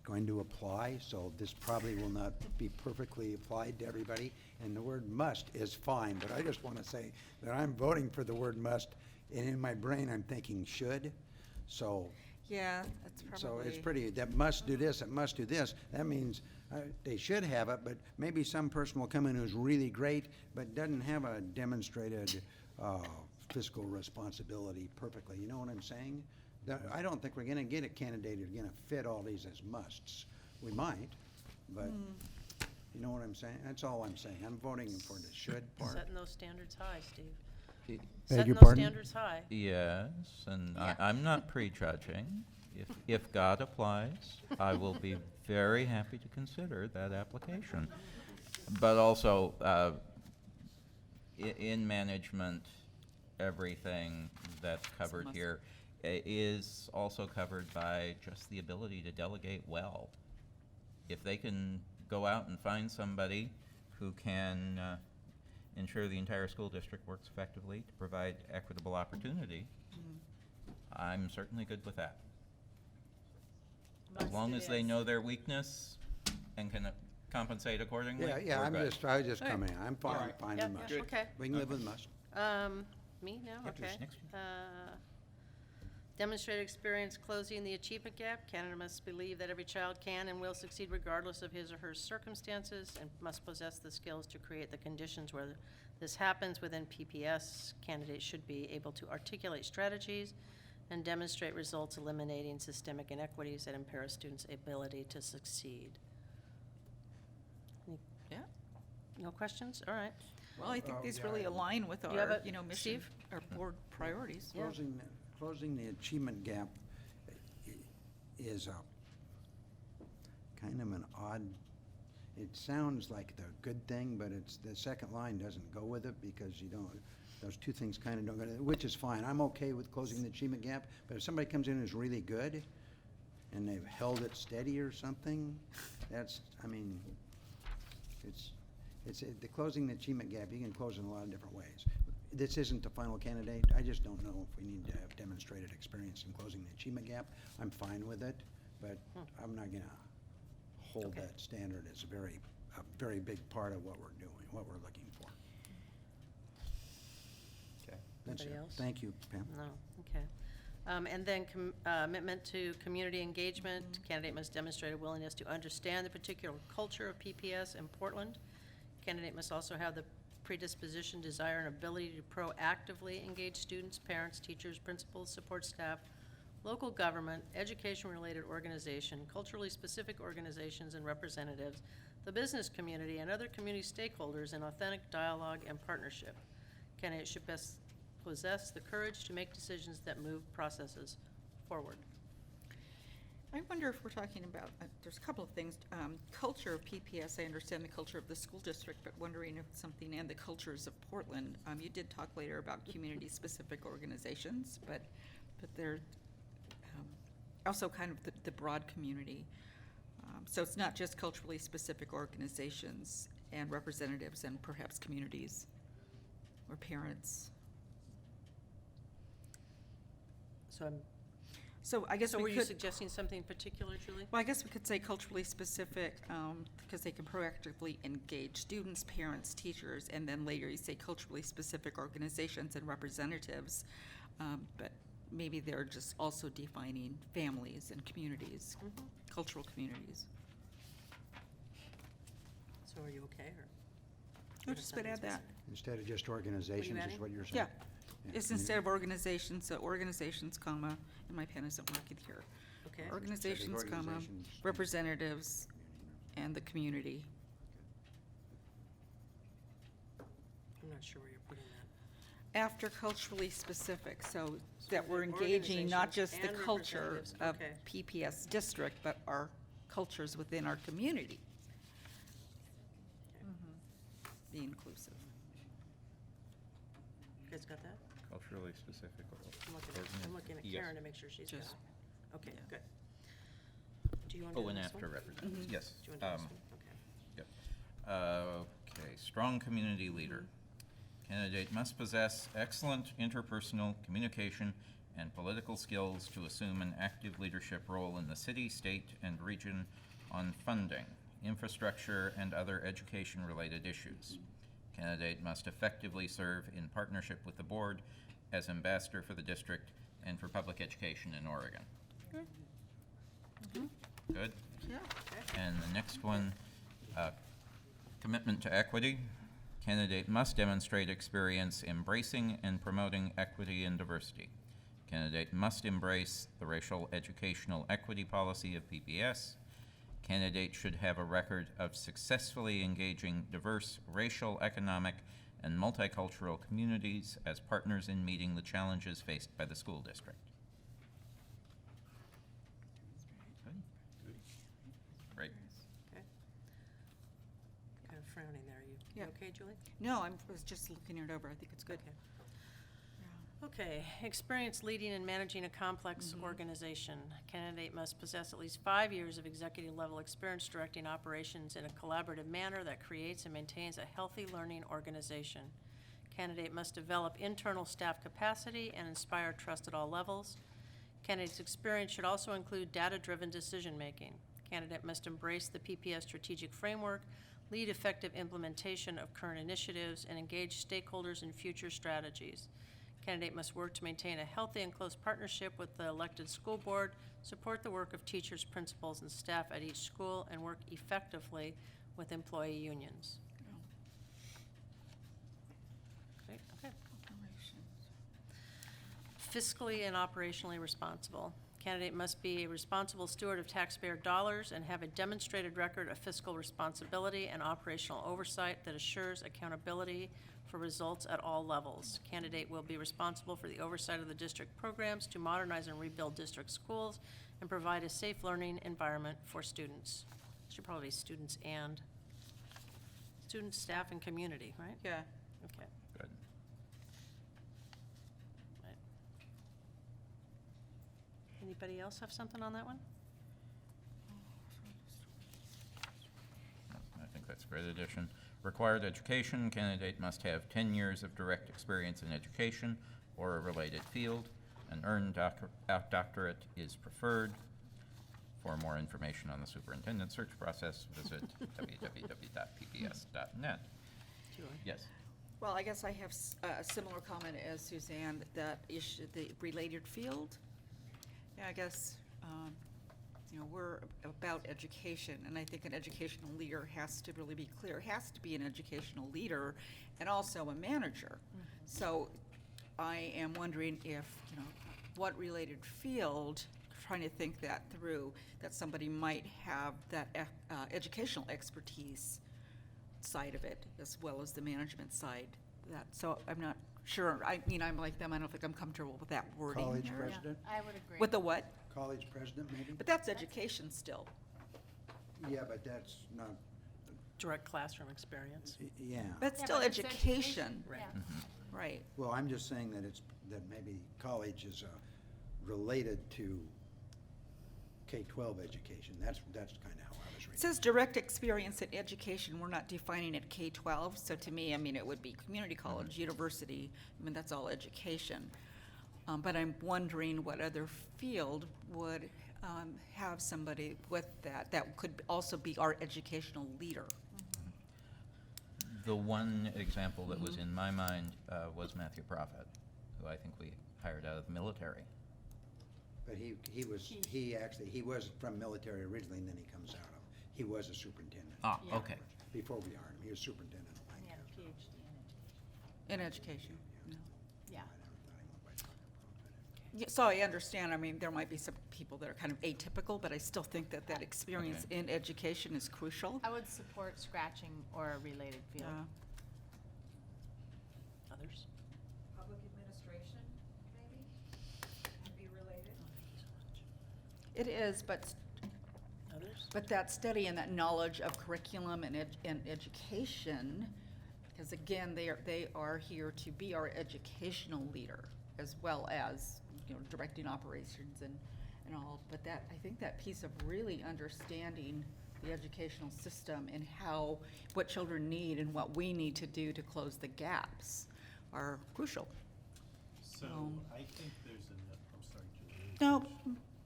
going to apply, so this probably will not be perfectly applied to everybody. And the word must is fine, but I just want to say that I'm voting for the word must, and in my brain, I'm thinking should. So, Yeah, that's so it's probably, pretty, that must do this, it must do this. That means they should have it, but maybe some person will come in who's really great, but doesn't have a demonstrated fiscal responsibility perfectly. You know what I'm saying? I don't think we're gonna get a candidate who's gonna fit all these as musts. We might, but you know what I'm saying? That's all I'm saying. I'm voting for the should part. Setting those standards high, Steve. Beg Setting your those pardon? standards high. Yes, and Yeah. I'm not prejudging. if God applies, I will be very happy to consider that application. But also, in management, everything that's covered must. here is also covered by just the ability to delegate well. If they can go out and find somebody who can ensure the entire school district works effectively to provide equitable opportunity, I'm certainly good with that. As Must long it as they is. know their weakness and can compensate accordingly, Yeah, we're I good. was just coming, I'm fine, fine Yeah, with must. yeah, okay. We can live with must. Me now, Yep, okay. this next one. Demonstrate experience closing the achievement gap. Canada must believe that every child can and will succeed regardless of his or her circumstances and must possess the skills to create the conditions where this happens within PPS. Candidates should be able to articulate strategies and demonstrate results eliminating systemic inequities that impair a student's ability to succeed. Yeah. No questions? All right. Well, I think these yeah. really align with You have our, a- mission, Steve? our board priorities. Yeah. Closing the achievement gap is a kind of an odd, it sounds like the good thing, but it's, the second line doesn't go with it because you don't, those two things kind of don't go, which is fine. I'm okay with closing the achievement gap, but if somebody comes in who's really good and they've held it steady or something, that's, I mean, the closing the achievement gap, you can close in a lot of different ways. This isn't the final candidate. I just don't know if we need to have demonstrated experience in closing the achievement gap. I'm fine with it, but I'm not gonna hold Okay. that standard as a very big part of what we're doing, what we're looking for. Okay. That's Anybody it. else? Thank you, Pam. No, okay. And then commitment to community engagement. Candidate must demonstrate a willingness to understand the particular culture of PPS in Portland. Candidate must also have the predisposition, desire, and ability to proactively engage students, parents, teachers, principals, support staff, local government, education-related organization, culturally specific organizations and representatives, the business community, and other community stakeholders in authentic dialogue and partnership. Candidate should best possess the courage to make decisions that move processes forward. I wonder if we're talking about, there's a couple of things. Culture of PPS, I understand the culture of the school district, but wondering if it's something, and the cultures of Portland. You did talk later about community-specific organizations, but they're also kind of the broad community. So it's not just culturally specific organizations and representatives and perhaps communities or parents. So I guess So we were you could. suggesting something particular, Julie? Well, I guess we could say culturally specific, because they can proactively engage students, parents, teachers, and then later you say culturally specific organizations and representatives. But maybe they're just also defining families and communities, cultural communities. So are you okay, or? I just would add that. Instead of just organizations, is adding? what you're saying? Yeah, Yeah, it's community. instead of organizations, so organizations, comma, and my pen isn't working here. Okay. Organizations, comma, organizations. representatives, and the community. I'm not sure where you're putting that. After culturally specific, so So that we're the engaging not organizations just the and culture representatives, of okay. PPS district, but our cultures within our community. Be inclusive. You guys got that? Culturally specific. I'm looking at Yes. Karen to make sure she's got Just- it. Okay, yeah. good. Do you want to Oh, do and this after one? representatives, yes. Do you want to do this one? Okay. Yep. Okay, strong community leader. Candidate must possess excellent interpersonal communication and political skills to assume an active leadership role in the city, state, and region on funding, infrastructure, and other education-related issues. Candidate must effectively serve in partnership with the board as ambassador for the district and for public education in Oregon. Good? Yeah. And the next one, commitment to equity. Candidate must demonstrate experience embracing and promoting equity and diversity. Candidate must embrace the racial educational equity policy of PPS. Candidate should have a record of successfully engaging diverse racial, economic, and multicultural communities as partners in meeting the challenges faced by the school district. You Yeah. okay, Julie? No, was just looking it over. I think it's good. Okay. Okay, experience leading and managing a complex organization. Candidate must possess at least 5 years of executive-level experience directing operations in a collaborative manner that creates and maintains a healthy learning organization. Candidate must develop internal staff capacity and inspire trust at all levels. Candidate's experience should also include data-driven decision-making. Candidate must embrace the PPS strategic framework, lead effective implementation of current initiatives, and engage stakeholders in future strategies. Candidate must work to maintain a healthy and close partnership with the elected school board, support the work of teachers, principals, and staff at each school, and work effectively with employee unions. Great, okay. Fiscally and operationally responsible. Candidate must be a responsible steward of taxpayer dollars and have a demonstrated record of fiscal responsibility and operational oversight that assures accountability for results at all levels. Candidate will be responsible for the oversight of the district programs to modernize and rebuild district schools and provide a safe learning environment for students. Should probably be students, staff, and community, right? Yeah. Okay. Good. Right. Anybody else have something on that one? No, I think that's a great addition. Required education, candidate must have 10 years of direct experience in education or a related field. An earned doctorate is preferred. For more information on the superintendent search process, visit www.pps.net. Julie? Yes. Well, I guess I have a similar comment as Suzanne, that issue, the related field. Yeah, I guess, we're about education, and I think an educational leader has to really be clear, has to be an educational leader and also a manager. So I am wondering if, what related field, trying to think that through, that somebody might have that educational expertise side of it, as well as the management side. So I'm not sure, I'm like them, I don't think I'm comfortable with that wording. College there. president, I would agree. With the what? college president maybe? But that's education still. Yeah, but that's not, Direct classroom experience. yeah. But it's Yeah, still but it's education. Right. Yeah. Right. Well, I'm just saying that that maybe college is related to K-12 education. That's kind of how I was It reading. says direct experience in education, we're not defining it K-12, so to me, it would be community college, university, that's all education. But I'm wondering what other field would have somebody with that could also be our educational leader. The one example that was in my mind was Matthew Prophet, who I think we hired out of the military. But he was from military originally, and then he comes out of, he was a superintendent. Ah, Yeah. okay. Before we hired him, he was superintendent of Yeah, Lancaster. PhD In education. Yeah. I never thought he went by Prophet. Yeah, so I understand, there might be some people that are kind of atypical, but I still think that experience Okay. in education is crucial. I would support scratching or a related field. Others? Public administration, maybe, would be related. It is, but Others? that study and that knowledge of curriculum and education, because again, they are here to be our educational leader, as well as, directing operations and all. But I think that piece of really understanding the educational system and what children need and what we need to do to close the gaps are crucial. So I think there's I'm sorry, Julie. No,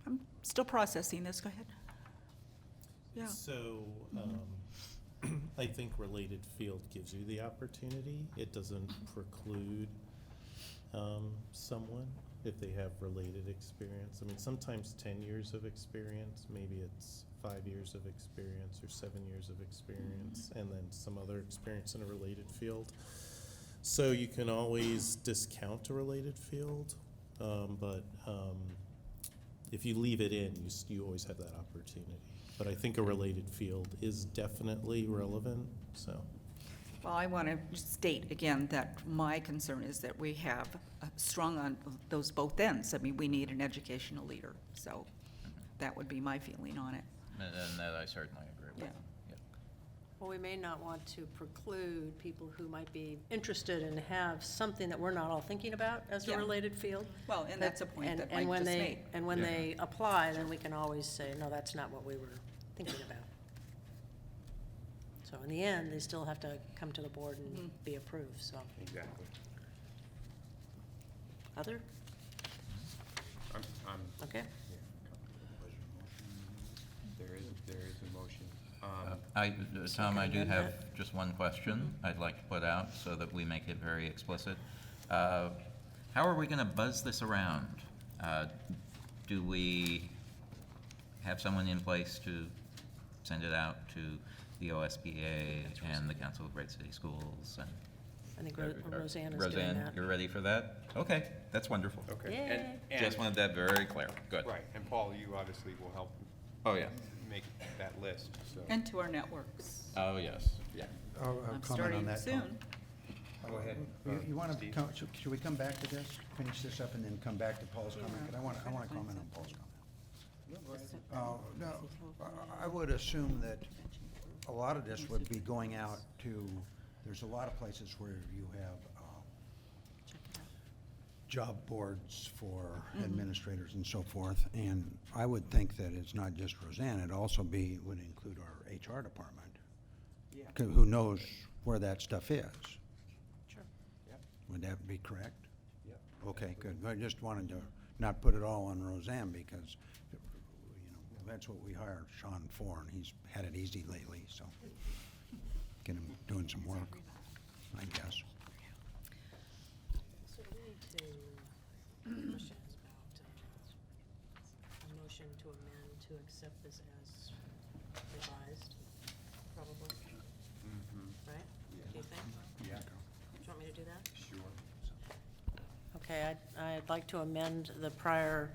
I'm still processing this, go ahead. Yeah. So, I think related field gives you the opportunity. It doesn't preclude someone if they have related experience. Sometimes 10 years of experience, maybe it's 5 years of experience or 7 years of experience, and then some other experience in a related field. So you can always discount a related field, but if you leave it in, you always have that opportunity. But I think a related field is definitely relevant, so. Well, I want to state again that my concern is that we have strong on those both ends. We need an educational leader, so that would be my feeling on it. And that I certainly agree with. Yeah. Yep. Well, we may not want to preclude people who might be interested and have something that we're not all thinking about as a Yeah. related field. Well, and that's a point And- that and Mike when just they- made. And when they apply, then we can always say, no, that's not what we were thinking about. So in the end, they still have to come to the board and be approved, so. Exactly. Other? I'm, Okay. there is a motion. Tom, I do amend have that? just one question I'd like to put out so that we make it very explicit. How are we gonna buzz this around? Do we have someone in place to send it out to the OSBA and the Council of Great City Schools and? I think Roseanne is doing Roseanne, that. you're ready for that? Okay, that's wonderful. Okay. Yay. And- Just wanted that very clear. Good. Right, and Paul, you obviously will help Oh, yeah. make that list, so. And to our networks. Oh, yes, yeah. I'll I'm comment on starting that. soon. Go ahead. You want to, Steve? should we come back to this, finish this up, and then come back to Paul's comment? Because I want to comment on Paul's comment. No, I would assume that a lot of this would be going out to, there's a lot of places where you have job boards for administrators and so forth, and I would think that it's not just Roseanne, it'd also would include our HR department. Who knows where that stuff is? Sure. Would that be correct? Yep. Okay, good. I just wanted to not put it all on Roseanne because, you know, that's what we hired Sean for, and he's had it easy lately, so get him doing some work, I guess. So do we need to, question is about, a motion to amend to accept this as revised, probably, right? Do you think? Yeah, Do you want me to do that? sure. Okay, I'd like to amend the prior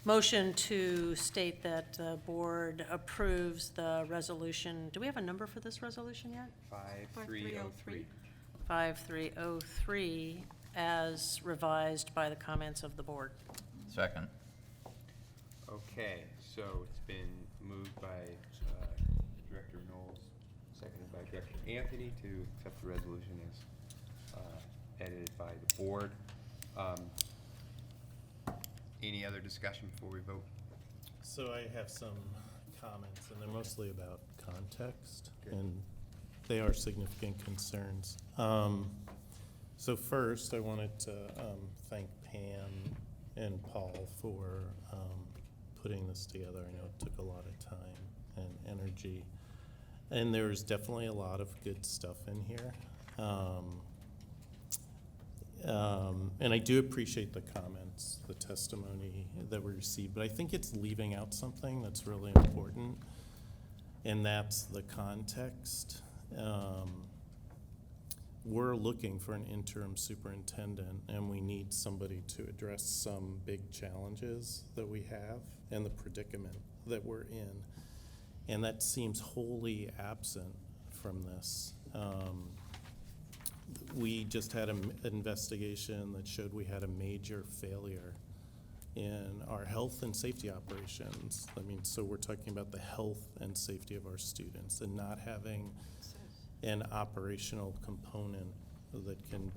motion to state that the board approves the resolution. Do we have a number for this resolution yet? 5303. 5303 as revised by the comments of the board. Second. Okay, so it's been moved by Director Knowles, seconded by Director Anthony to accept the resolution as edited by the board. Any other discussion before we vote? So I have some comments, and they're mostly about context, Good. and they are significant concerns. So first, I wanted to thank Pam and Paul for putting this together. I know it took a lot of time and energy, and there's definitely a lot of good stuff in here. And I do appreciate the comments, the testimony that we received, but I think it's leaving out something that's really important, and that's the context. We're looking for an interim superintendent, and we need somebody to address some big challenges that we have and the predicament that we're in. And that seems wholly absent from this. We just had an investigation that showed we had a major failure in our health and safety operations. I mean, so we're talking about the health and safety of our students and not having an operational component that can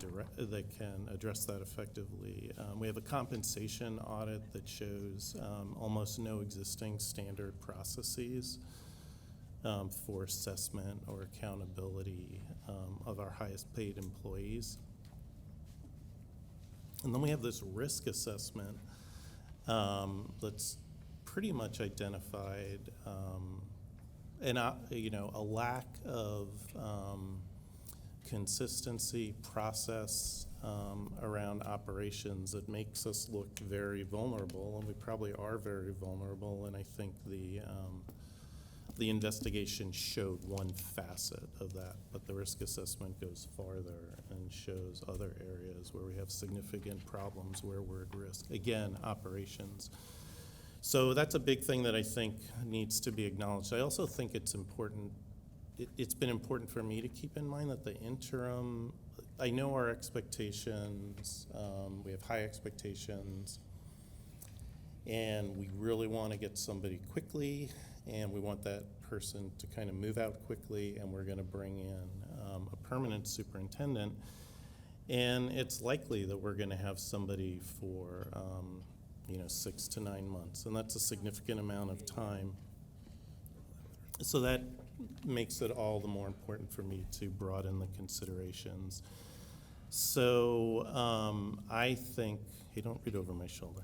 address that effectively. We have a compensation audit that shows almost no existing standard processes for assessment or accountability of our highest paid employees. And then we have this risk assessment that's pretty much identified a lack of consistency process around operations that makes us look very vulnerable, and we probably are very vulnerable, and I think the investigation showed one facet of that, but the risk assessment goes farther and shows other areas where we have significant problems where we're at risk. Again, operations. So that's a big thing that I think needs to be acknowledged. I also think it's important, it's been important for me to keep in mind that the interim, I know our expectations, we have high expectations, and we really want to get somebody quickly, and we want that person to kind of move out quickly, and we're going to bring in a permanent superintendent. And it's likely that we're going to have somebody for, 6 to 9 months, and that's a significant amount of time. So that makes it all the more important for me to broaden the considerations. So I think, hey, don't read over my shoulder.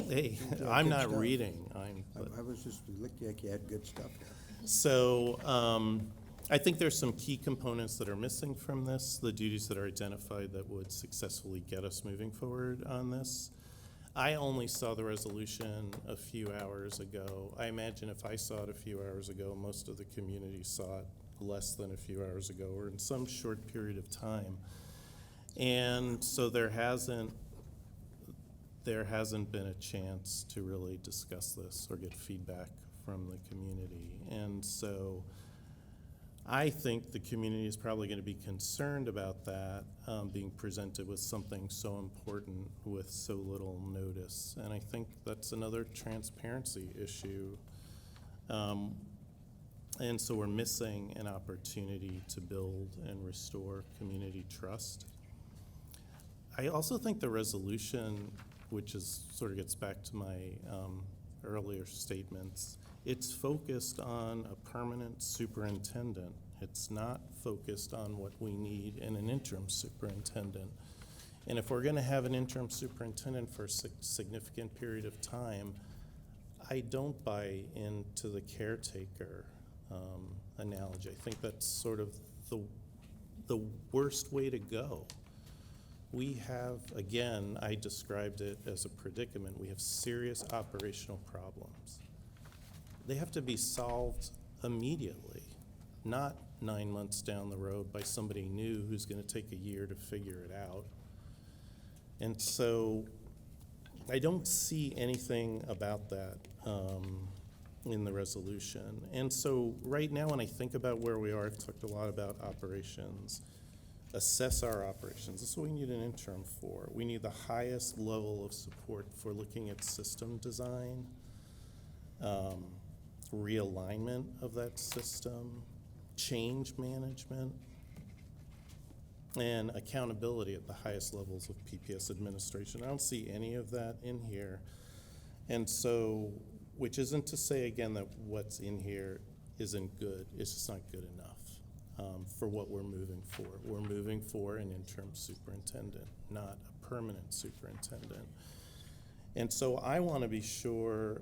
Hey, Yeah, I'm good not stuff. reading. I was just, looked like you had good stuff there. So I think there's some key components that are missing from this, the duties that are identified that would successfully get us moving forward on this. I only saw the resolution a few hours ago. I imagine if I saw it a few hours ago, most of the community saw it less than a few hours ago, or in some short period of time. And so there hasn't been a chance to really discuss this or get feedback from the community. And so I think the community is probably going to be concerned about that, being presented with something so important with so little notice. And I think that's another transparency issue. And so we're missing an opportunity to build and restore community trust. I also think the resolution, which is sort of gets back to my earlier statements, it's focused on a permanent superintendent. It's not focused on what we need in an interim superintendent. And if we're going to have an interim superintendent for a significant period of time, I don't buy into the caretaker analogy. I think that's sort of the worst way to go. We have, again, I described it as a predicament. We have serious operational problems. They have to be solved immediately, not 9 months down the road by somebody new who's going to take a year to figure it out. And so I don't see anything about that in the resolution. And so right now when I think about where we are, I've talked a lot about operations. Assess our operations. This is what we need an interim for. We need the highest level of support for looking at system design, realignment of that system, change management, and accountability at the highest levels of PPS administration. I don't see any of that in here. And so, which isn't to say, again, that what's in here isn't good. It's just not good enough for what we're moving for. We're moving for an interim superintendent, not a permanent superintendent. And so I want to be sure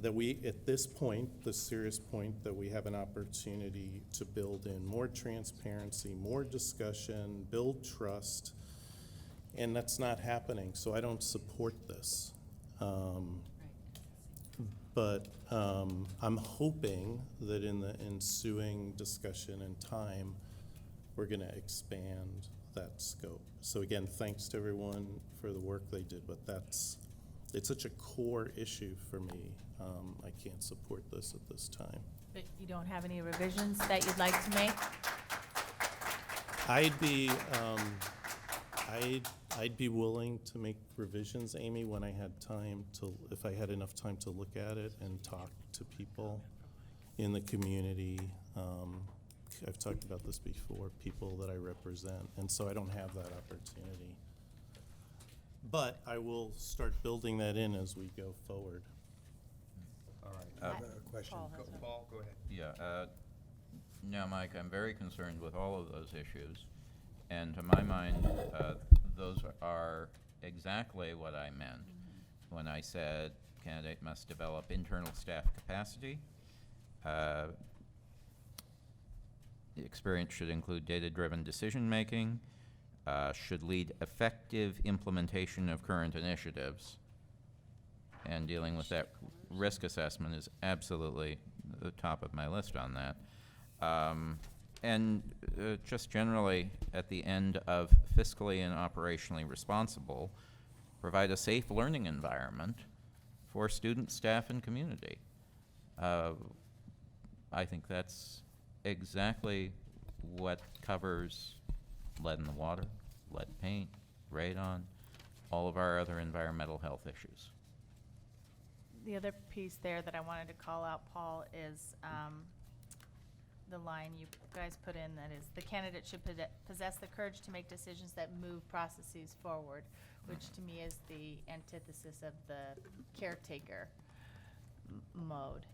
that we, at this point, the serious point, that we have an opportunity to build in more transparency, more discussion, build trust, and that's not happening, so I don't support this. But I'm hoping that in the ensuing discussion and time, we're going to expand that scope. So again, thanks to everyone for the work they did, but it's such a core issue for me. I can't support this at this time. But you don't have any revisions that you'd like to make? I'd be willing to make revisions, Amy, when I had time if I had enough time to look at it and talk to people in the community. I've talked about this before, people that I represent, and so I don't have that opportunity. But I will start building that in as we go forward. All right. I have a question. Paul, go ahead. Yeah, now, Mike, I'm very concerned with all of those issues, and to my mind, those are exactly what I meant when I said candidate must develop internal staff capacity. The experience should include data-driven decision-making, should lead effective implementation of current initiatives, and dealing with that risk assessment is absolutely the top of my list on that. And just generally, at the end of fiscally and operationally responsible, provide a safe learning environment for students, staff, and community. I think that's exactly what covers lead in the water, lead paint, radon, all of our other environmental health issues. The other piece there that I wanted to call out, Paul, is the line you guys put in that is, the candidate should possess the courage to make decisions that move processes forward, which to me is the antithesis of the caretaker mode.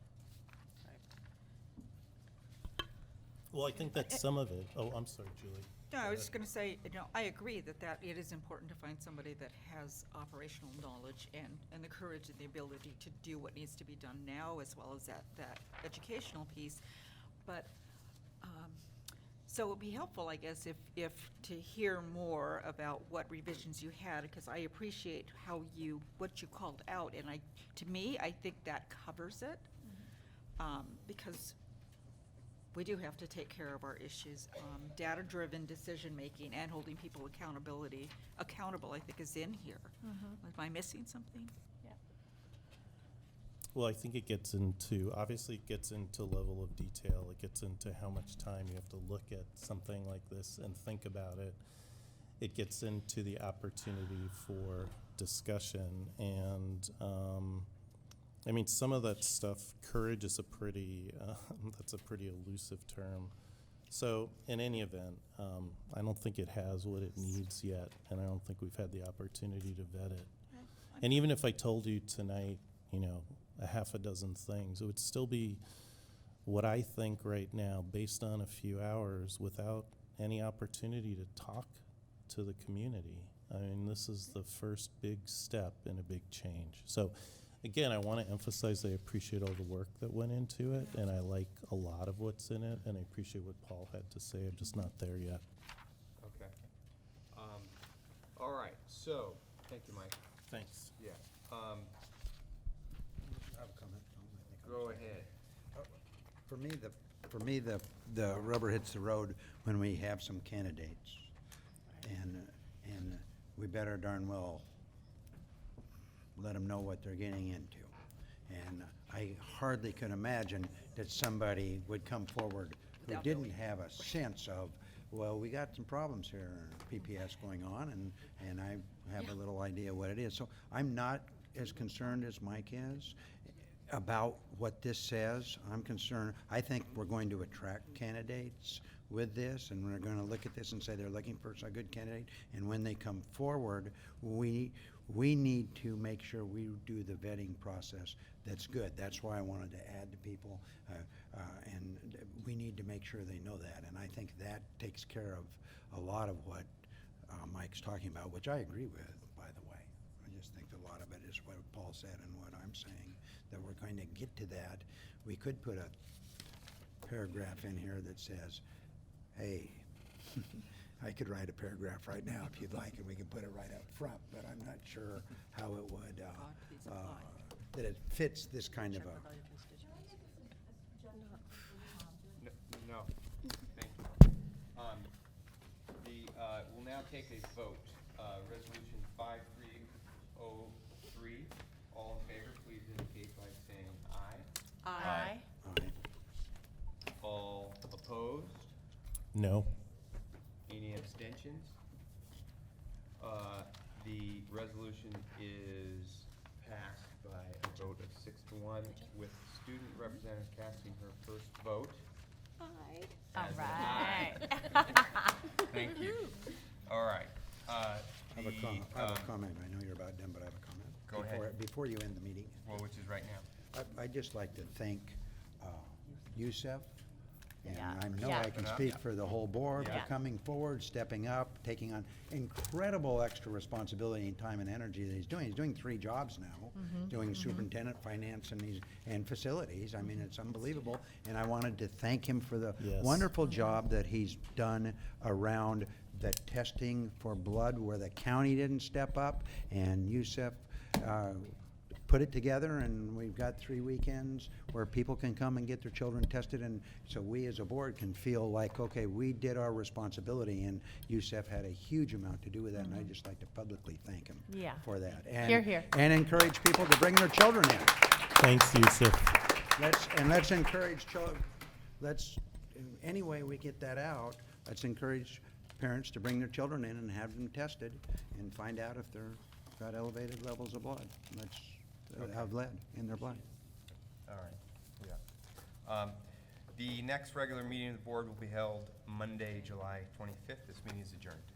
Well, I think that's some of it. Oh, I'm sorry, Julie. No, I was just gonna say, I agree that it is important to find somebody that has operational knowledge and the courage and the ability to do what needs to be done now, as well as that educational piece. But, so it'd be helpful, I guess, if to hear more about what revisions you had, because I appreciate what you called out, and to me, I think that covers it. Because we do have to take care of our issues. Data-driven decision-making and holding people accountable, I think, is in here. Am I missing something? Well, I think it gets into, obviously it gets into level of detail. It gets into how much time you have to look at something like this and think about it. It gets into the opportunity for discussion and, I mean, some of that stuff, courage is that's a pretty elusive term. So in any event, I don't think it has what it needs yet, and I don't think we've had the opportunity to vet it. And even if I told you tonight, a half a dozen things, it would still be what I think right now, based on a few hours, without any opportunity to talk to the community. I mean, this is the first big step in a big change. So again, I want to emphasize I appreciate all the work that went into it, and I like a lot of what's in it, and I appreciate what Paul had to say. I'm just not there yet. Okay. All right, so, thank you, Mike. Thanks. Yeah. I have a comment. Go ahead. For me, the rubber hits the road when we have some candidates. And we better darn well let them know what they're getting into. And I hardly can imagine that somebody would come forward who didn't have a sense of, well, we got some problems here, PPS going on, and I have a little idea what it is. So I'm not as concerned as Mike is about what this says. I'm concerned, I think we're going to attract candidates with this, and we're going to look at this and say they're looking for a good candidate, and when they come forward, we need to make sure we do the vetting process that's good. That's why I wanted to add to people, and we need to make sure they know that, and I think that takes care of a lot of what Mike's talking about, which I agree with, by the way. I just think a lot of it is what Paul said and what I'm saying, that we're going to get to that. We could put a paragraph in here that says, hey, I could write a paragraph right now if you'd like, and we can put it right up front, but I'm not sure how it would, that it fits this kind of a, No, thank you. We'll now take a vote. Resolution 5303. All in favor, please indicate by saying aye. Aye. All opposed? No. Any abstentions? The resolution is passed by a vote of 6-1, with student representative casting her first vote. All right. Thank you. All right. I have a comment. I know you're about done, but I have a comment. Go ahead. Before you end the meeting. Well, which is right now. I'd just like to thank Youssef, and Yeah. I know Yeah. I can speak for the whole board for Yeah. coming forward, stepping up, taking on incredible extra responsibility and time and energy that he's doing. He's doing 3 jobs now, doing superintendent, finance, and facilities. I mean, it's unbelievable, and I wanted to thank him for the Yes. wonderful job that he's done around the testing for blood where the county didn't step up, and Youssef put it together, and we've got 3 weekends where people can come and get their children tested, and so we as a board can feel like, okay, we did our responsibility, and Youssef had a huge amount to do with that, and I'd just like to publicly thank him Yeah. for that. And- Hear, hear. And encourage people to bring their children in. Thanks, Yusuf. Let's encourage any way we get that out, let's encourage parents to bring their children in and have them tested and find out if they're got elevated levels of blood. of lead in their blood. All right, yeah. The next regular meeting of the board will be held Monday, July 25th. This meeting is adjourned.